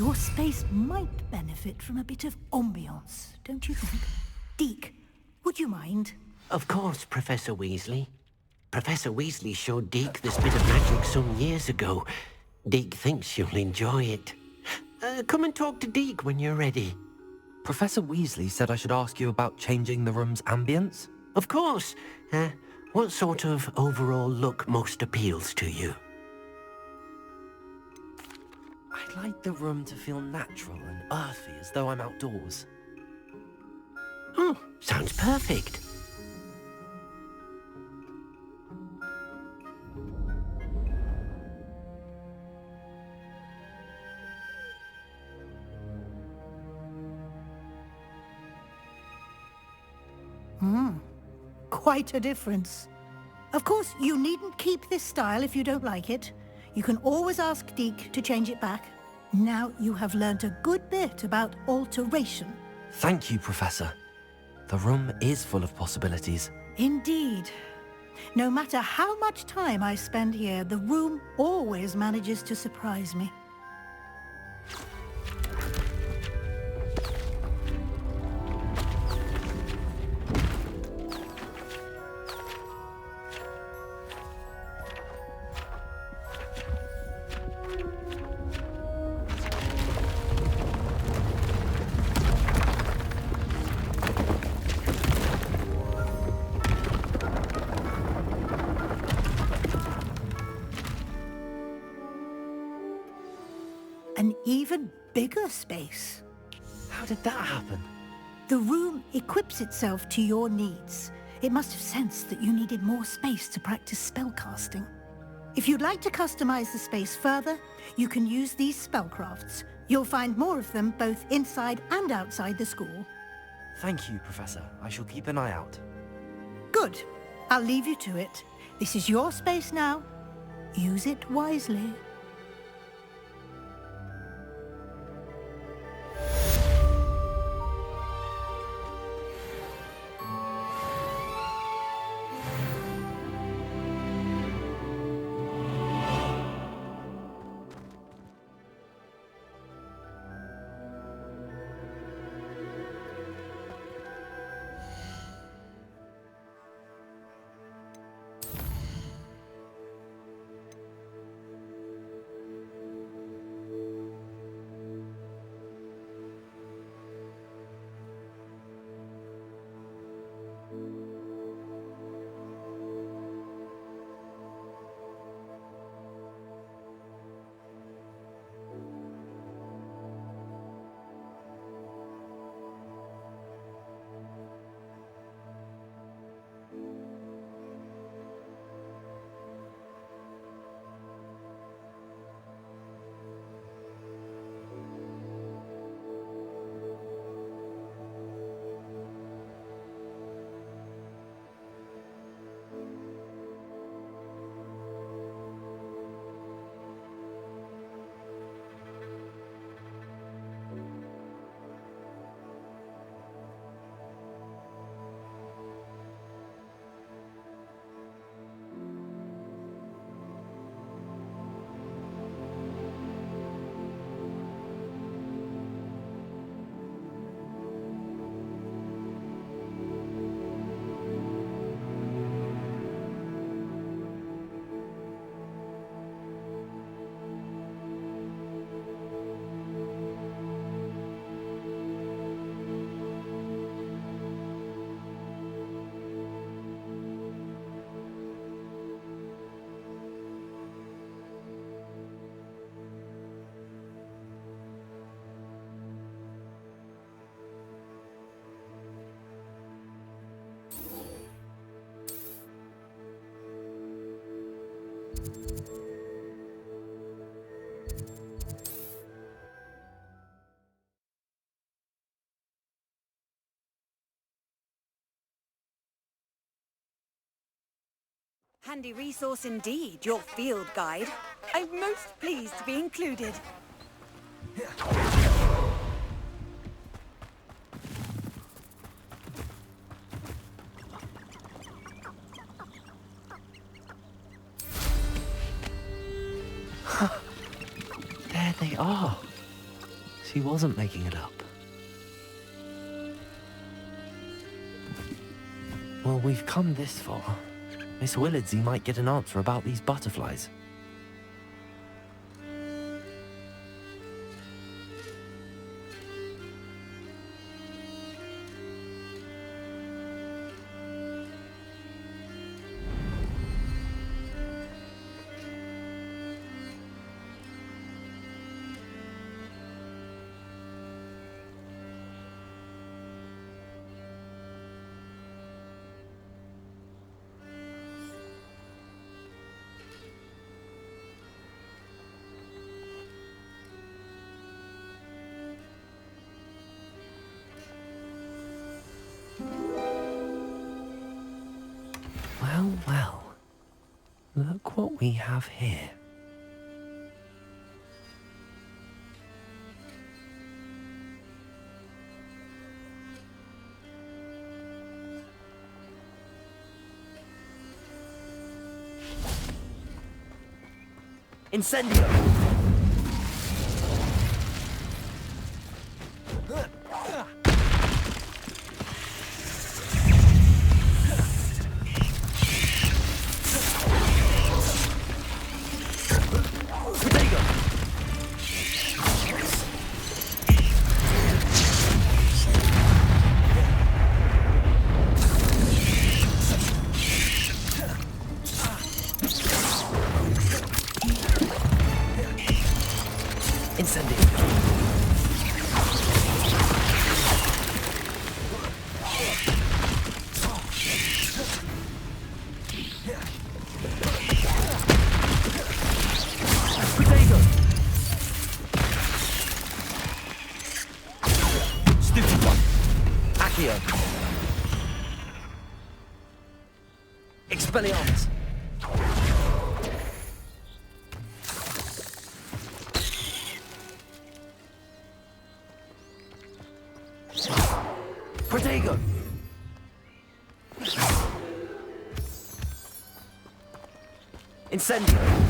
Your space might benefit from a bit of ambiance, don't you think? Deke, would you mind? Of course, Professor Weasley. Professor Weasley showed Deke this bit of magic some years ago. Deke thinks you'll enjoy it. Come and talk to Deke when you're ready. Professor Weasley said I should ask you about changing the room's ambience? Of course. What sort of overall look most appeals to you? I'd like the room to feel natural and earthy, as though I'm outdoors. Oh, sounds perfect. Quite a difference. Of course, you needn't keep this style if you don't like it. You can always ask Deke to change it back. Now you have learnt a good bit about alteration. Thank you, Professor. The room is full of possibilities. Indeed. No matter how much time I spend here, the room always manages to surprise me. An even bigger space. How did that happen? The room equips itself to your needs. It must have sensed that you needed more space to practice spellcasting. If you'd like to customize the space further, you can use these spellcrafts. You'll find more of them both inside and outside the school. Thank you, Professor. I shall keep an eye out. Good. I'll leave you to it. This is your space now. Use it wisely. Handy resource indeed, your field guide. I'm most pleased to be included. There they are. She wasn't making it up. Well, we've come this far. Miss Willardsey might get an answer about these butterflies. Well, well. Look what we have here. Incendio! Expelliarmus! Protego! Incendio!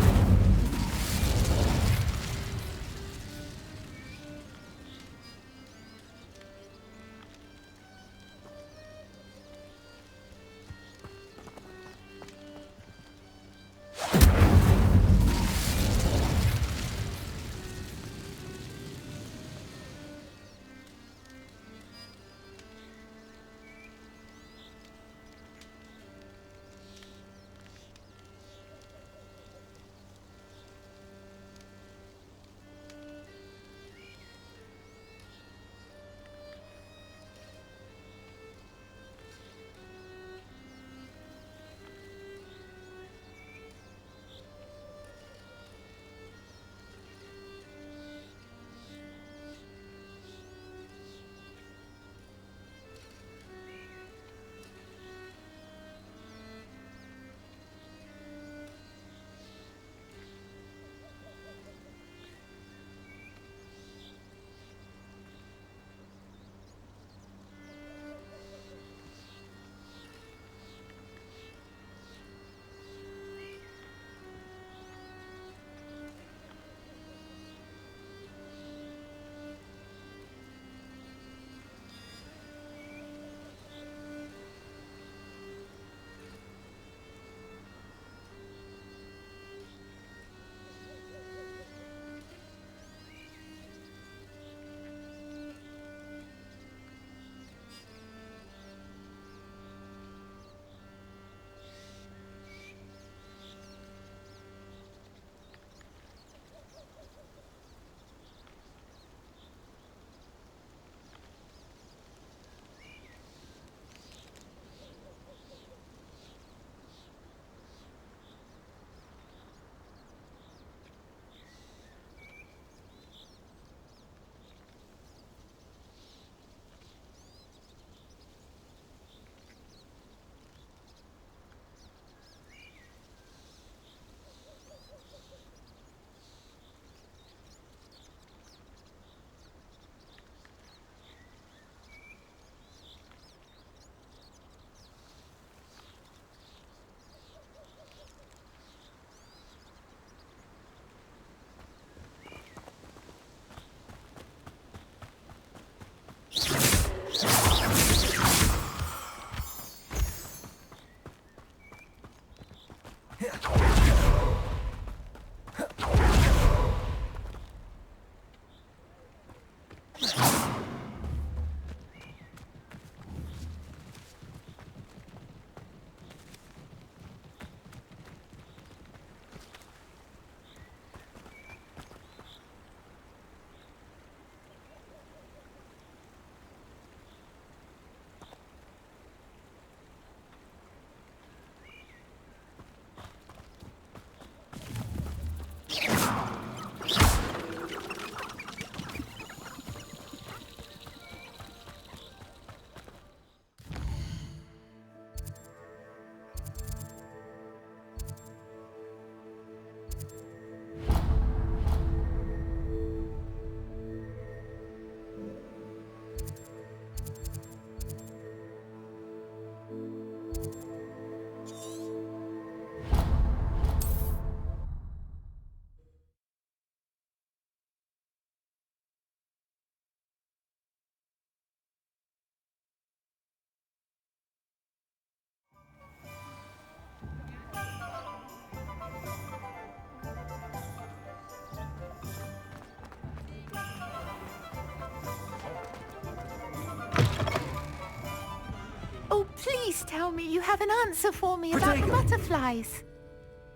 Please tell me you have an answer for me about the butterflies.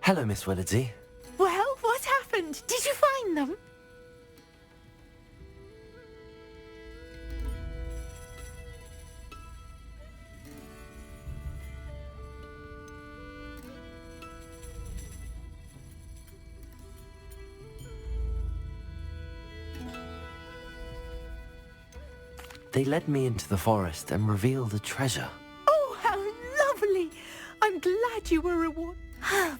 Hello, Miss Wizardry. Well, what happened? Did you find them? They led me into the forest and revealed a treasure. Oh, how lovely! I'm glad you were rewarded.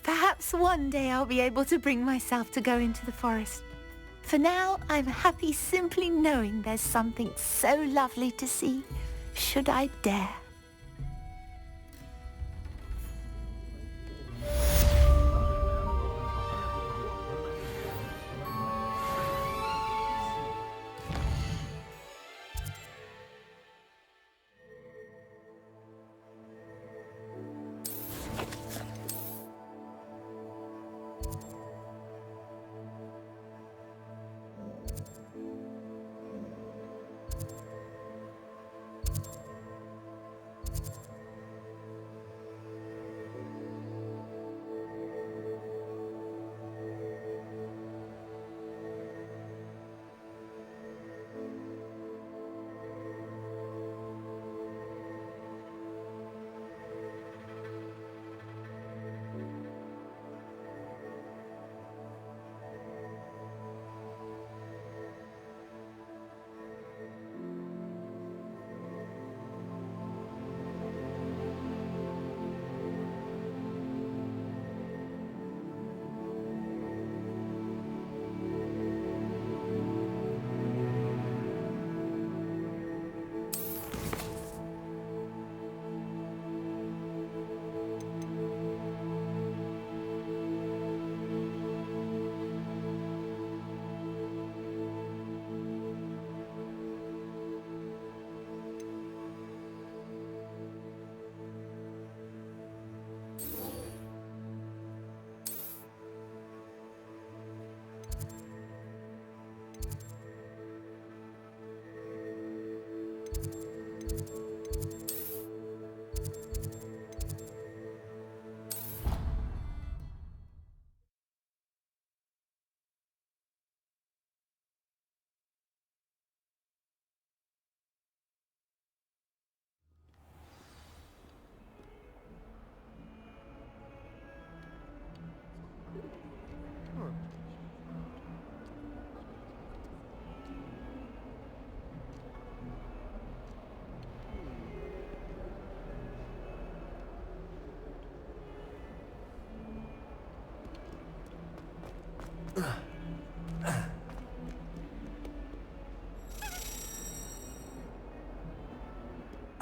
Perhaps one day I'll be able to bring myself to go into the forest. For now, I'm happy simply knowing there's something so lovely to see, should I dare.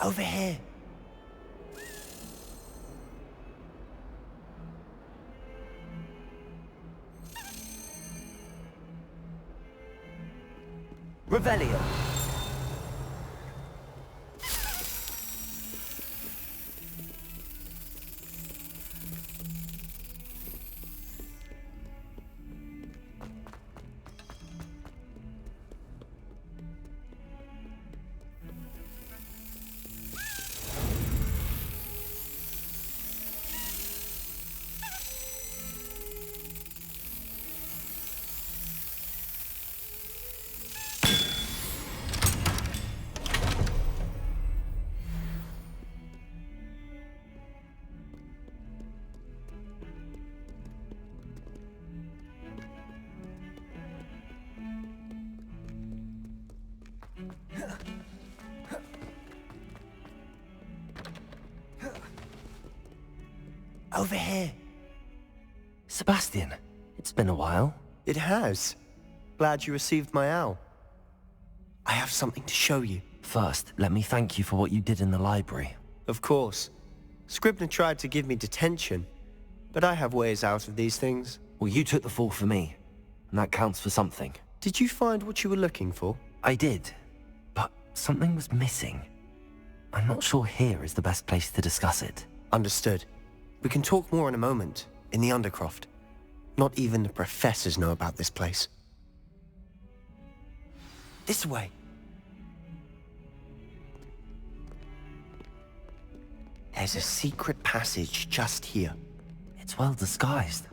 Over here. Revelio. Over here. Sebastian, it's been a while. It has. Glad you received my owl. I have something to show you. First, let me thank you for what you did in the library. Of course. Scribner tried to give me detention, but I have ways out of these things. Well, you took the fall for me, and that counts for something. Did you find what you were looking for? I did, but something was missing. I'm not sure here is the best place to discuss it. Understood. We can talk more in a moment, in the Undercroft. Not even the professors know about this place. This way. There's a secret passage just here. It's well disguised.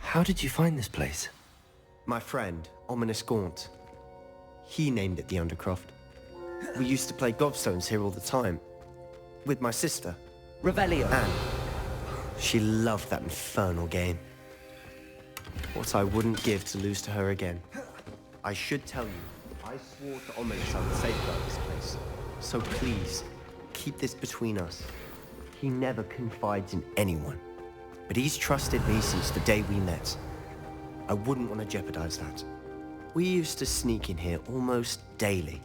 How did you find this place? My friend, Ominous Gaunt. He named it the Undercroft. We used to play gobstones here all the time. With my sister, Revelio. Anne. She loved that infernal game. What I wouldn't give to lose to her again. I should tell you, I swore to Ominous I would safeguard this place. So please, keep this between us. He never confides in anyone. But he's trusted me since the day we met. I wouldn't want to jeopardize that. We used to sneak in here almost daily.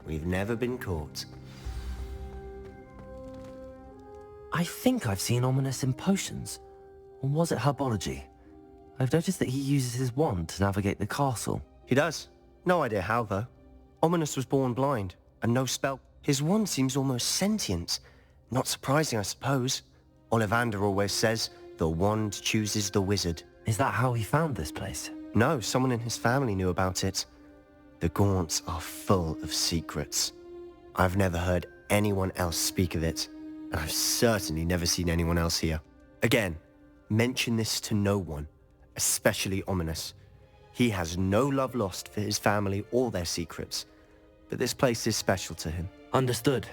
We've never been caught. I think I've seen Ominous in potions. Or was it herbology? I've noticed that he uses his wand to navigate the castle. He does. No idea how, though. Ominous was born blind, and no spell. His wand seems almost sentient. Not surprising, I suppose. Ollivander always says, the wand chooses the wizard. Is that how he found this place? No, someone in his family knew about it. The Gaunts are full of secrets. I've never heard anyone else speak of it, and I've certainly never seen anyone else here. Again, mention this to no one, especially Ominous. He has no love lost for his family or their secrets, but this place is special to him. Understood.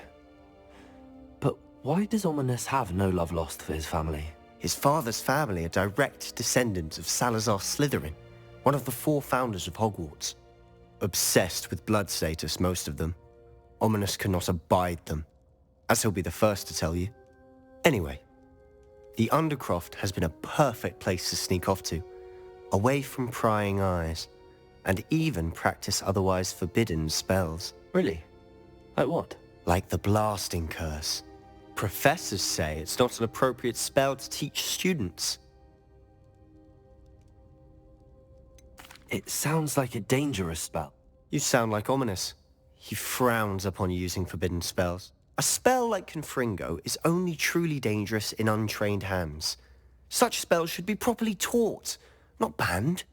But why does Ominous have no love lost for his family? His father's family are direct descendants of Salazar Slytherin, one of the 4 founders of Hogwarts. Obsessed with blood status, most of them. Ominous cannot abide them, as he'll be the first to tell you. Anyway, the Undercroft has been a perfect place to sneak off to, away from prying eyes, and even practice otherwise forbidden spells. Really? Like what? Like the blasting curse. Professors say it's not an appropriate spell to teach students. It sounds like a dangerous spell. You sound like Ominous. He frowns upon using forbidden spells. A spell like Confringo is only truly dangerous in untrained hands. Such spells should be properly taught, not banned.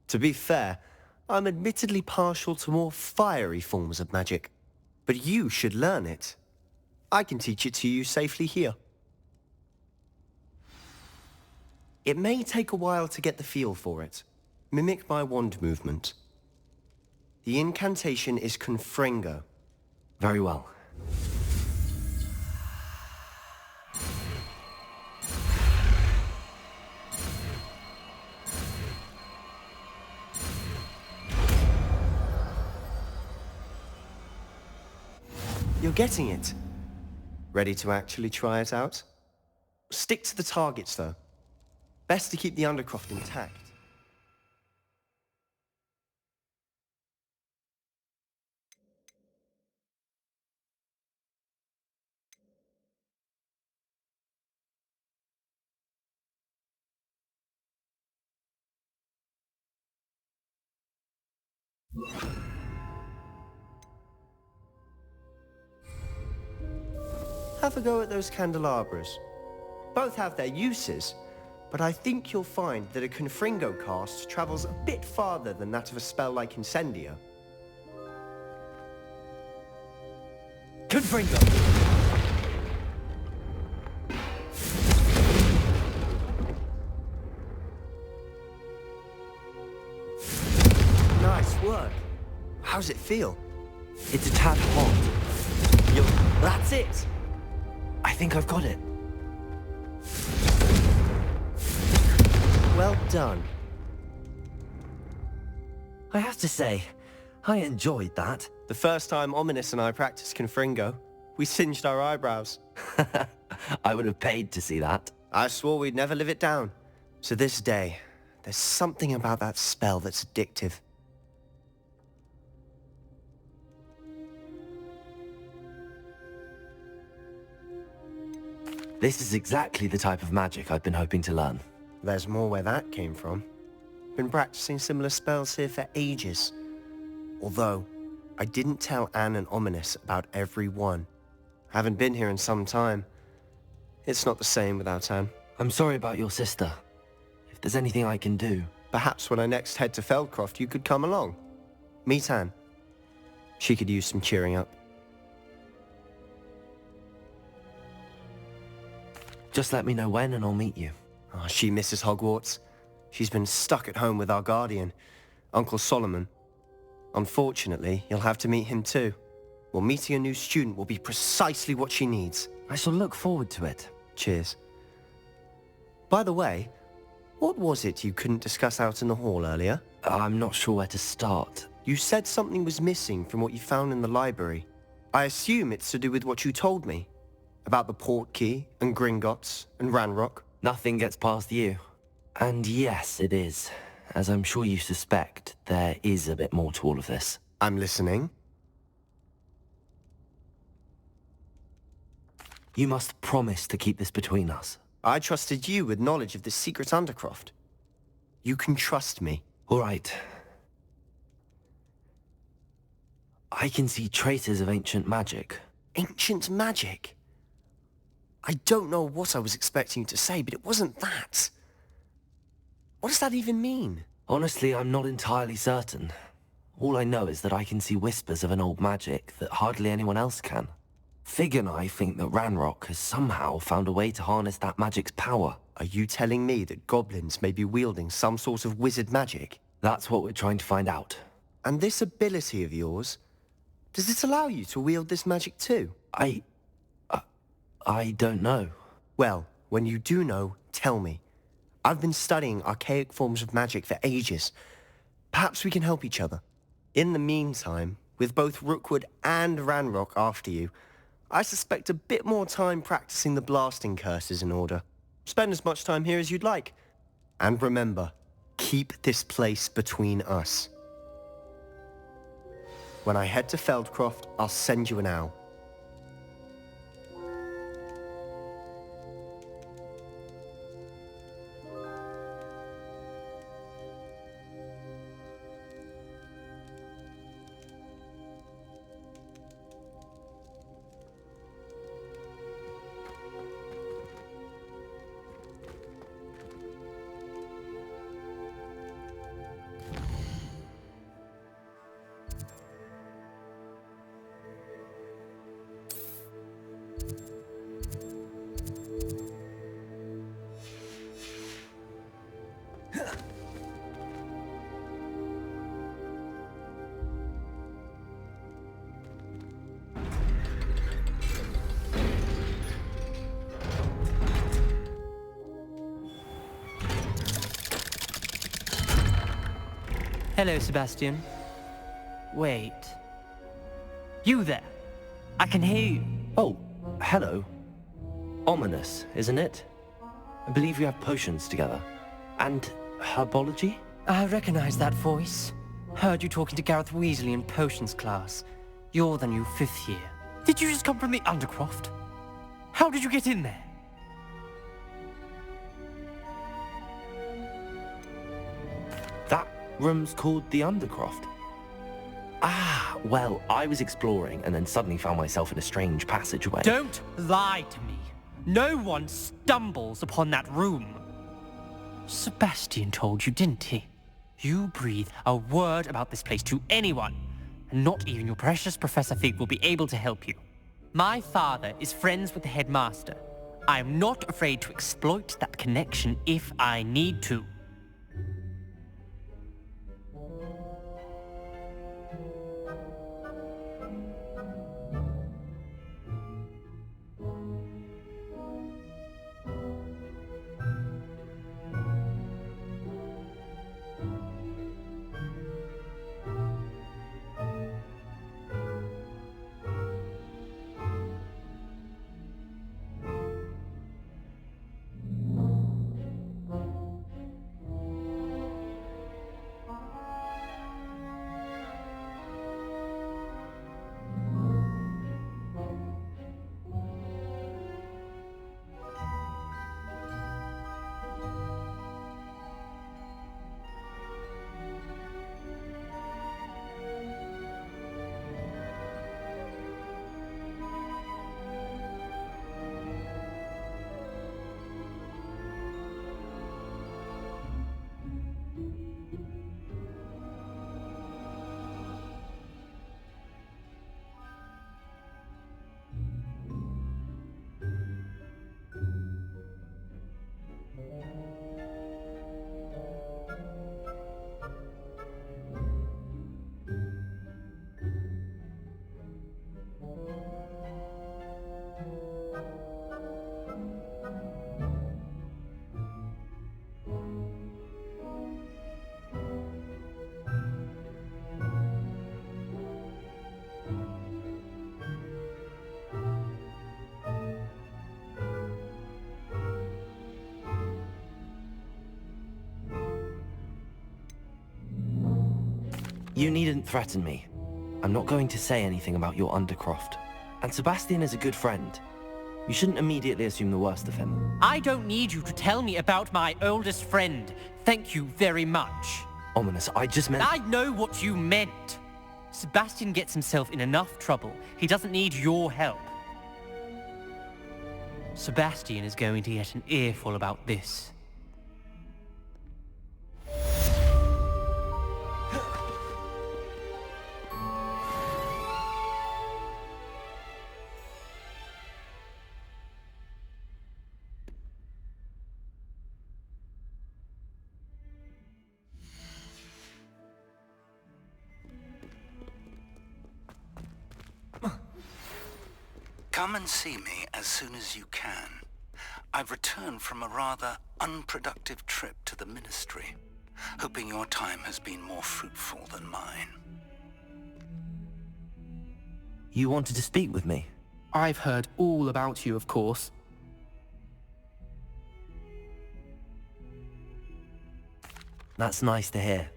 To be fair, I'm admittedly partial to more fiery forms of magic. But you should learn it. I can teach it to you safely here. It may take a while to get the feel for it. Mimic my wand movement. The incantation is Confringo. Very well. You're getting it. Ready to actually try it out? Stick to the targets, though. Best to keep the Undercroft intact. Have a go at those candelabras. Both have their uses, but I think you'll find that a Confringo cast travels a bit farther than that of a spell like Incendio. Confringo! Nice work. How's it feel? It's a tad hot. That's it! I think I've got it. Well done. I have to say, I enjoyed that. The first time Ominous and I practiced Confringo, we singed our eyebrows. I would have paid to see that. I swore we'd never live it down. To this day, there's something about that spell that's addictive. This is exactly the type of magic I've been hoping to learn. There's more where that came from. Been practicing similar spells here for ages. Although, I didn't tell Anne and Ominous about every one. Haven't been here in some time. It's not the same without Anne. I'm sorry about your sister. If there's anything I can do... Perhaps when I next head to Feldcroft, you could come along. Meet Anne. She could use some cheering up. Just let me know when and I'll meet you. Oh, she misses Hogwarts. She's been stuck at home with our guardian, Uncle Solomon. Unfortunately, you'll have to meet him too. Well, meeting a new student will be precisely what she needs. I shall look forward to it. Cheers. By the way, what was it you couldn't discuss out in the hall earlier? I'm not sure where to start. You said something was missing from what you found in the library. I assume it's to do with what you told me. About the Portkey, and Gringotts, and Ranrock. Nothing gets past you. And yes, it is. As I'm sure you suspect, there is a bit more to all of this. I'm listening. You must promise to keep this between us. I trusted you with knowledge of this secret Undercroft. You can trust me. All right. I can see traces of ancient magic. Ancient magic? I don't know what I was expecting you to say, but it wasn't that. What does that even mean? Honestly, I'm not entirely certain. All I know is that I can see whispers of an old magic that hardly anyone else can. Fig and I think that Ranrock has somehow found a way to harness that magic's power. Are you telling me that goblins may be wielding some sort of wizard magic? That's what we're trying to find out. And this ability of yours, does it allow you to wield this magic too? I don't know. Well, when you do know, tell me. I've been studying archaic forms of magic for ages. Perhaps we can help each other. In the meantime, with both Rookwood and Ranrock after you, I suspect a bit more time practicing the blasting curse is in order. Spend as much time here as you'd like. And remember, keep this place between us. When I head to Feldcroft, I'll send you an owl. Hello, Sebastian. Wait. You there? I can hear you. Oh, hello. Ominous, isn't it? I believe we have potions together. And herbology? I recognize that voice. Heard you talking to Gareth Weasley in potions class. You're the new 5th year. Did you just come from the Undercroft? How did you get in there? That room's called the Undercroft. Ah, well, I was exploring and then suddenly found myself in a strange passageway. Don't lie to me. No one stumbles upon that room. Sebastian told you, didn't he? You breathe a word about this place to anyone, and not even your precious Professor Fig will be able to help you. My father is friends with the headmaster. I am not afraid to exploit that connection if I need to. You needn't threaten me. I'm not going to say anything about your undercroft. And Sebastian is a good friend. You shouldn't immediately assume the worst of him. I don't need you to tell me about my oldest friend. Thank you very much. Ominous, I just meant... I know what you meant. Sebastian gets himself in enough trouble. He doesn't need your help. Sebastian is going to get an earful about this. Come and see me as soon as you can. I've returned from a rather unproductive trip to the Ministry, hoping your time has been more fruitful than mine. You wanted to speak with me? I've heard all about you, of course. That's nice to hear.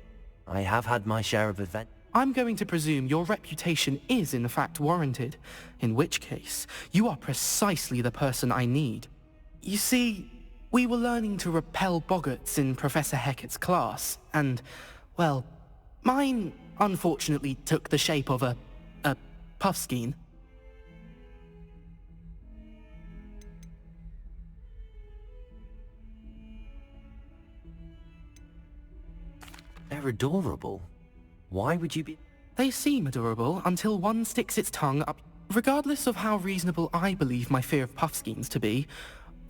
I have had my share of adventure. I'm going to presume your reputation is in fact warranted, in which case, you are precisely the person I need. You see, we were learning to repel boggarts in Professor Hecat's class, and, well, mine unfortunately took the shape of a puffskein. They're adorable. Why would you be... They seem adorable until one sticks its tongue up. Regardless of how reasonable I believe my fear of puffskeins to be,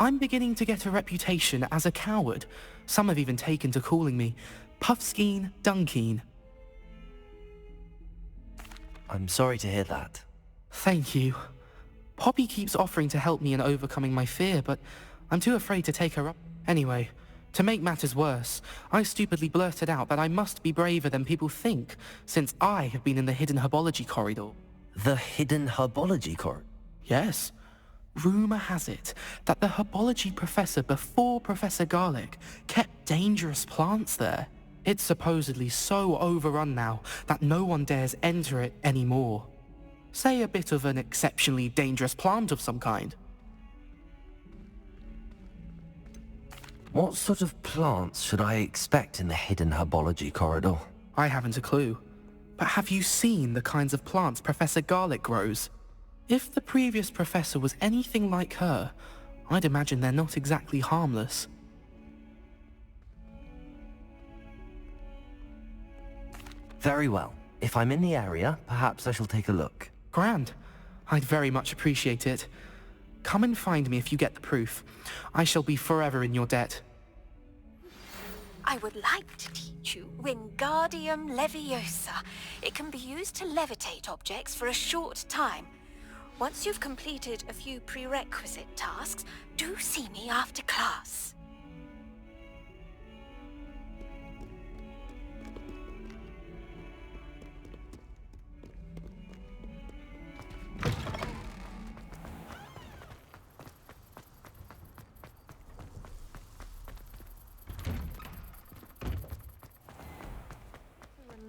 I'm beginning to get a reputation as a coward. Some have even taken to calling me Puffskein Dunkeen. I'm sorry to hear that. Thank you. Poppy keeps offering to help me in overcoming my fear, but I'm too afraid to take her up. Anyway, to make matters worse, I stupidly blurted out that I must be braver than people think, since I have been in the hidden herbology corridor. The hidden herbology corridor? Yes. Rumor has it that the herbology professor before Professor Garlic kept dangerous plants there. It's supposedly so overrun now that no one dares enter it anymore. Say a bit of an exceptionally dangerous plant of some kind. What sort of plants should I expect in the hidden herbology corridor? I haven't a clue. But have you seen the kinds of plants Professor Garlic grows? If the previous professor was anything like her, I'd imagine they're not exactly harmless. Very well. If I'm in the area, perhaps I shall take a look. Grand. I'd very much appreciate it. Come and find me if you get the proof. I shall be forever in your debt. I would like to teach you Wingardium Leviosa. It can be used to levitate objects for a short time. Once you've completed a few prerequisite tasks, do see me after class.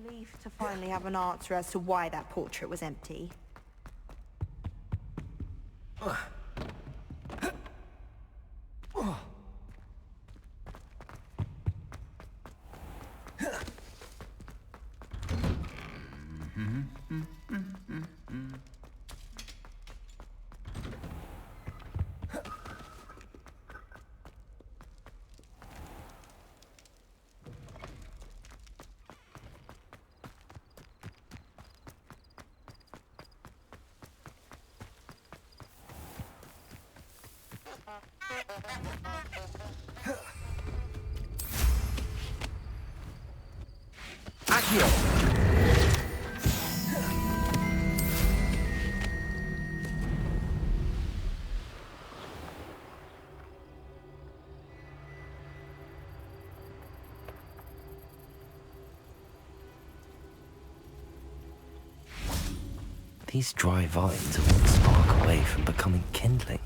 Relief to finally have an answer as to why that portrait was empty. These dry vines are one spark away from becoming kindling.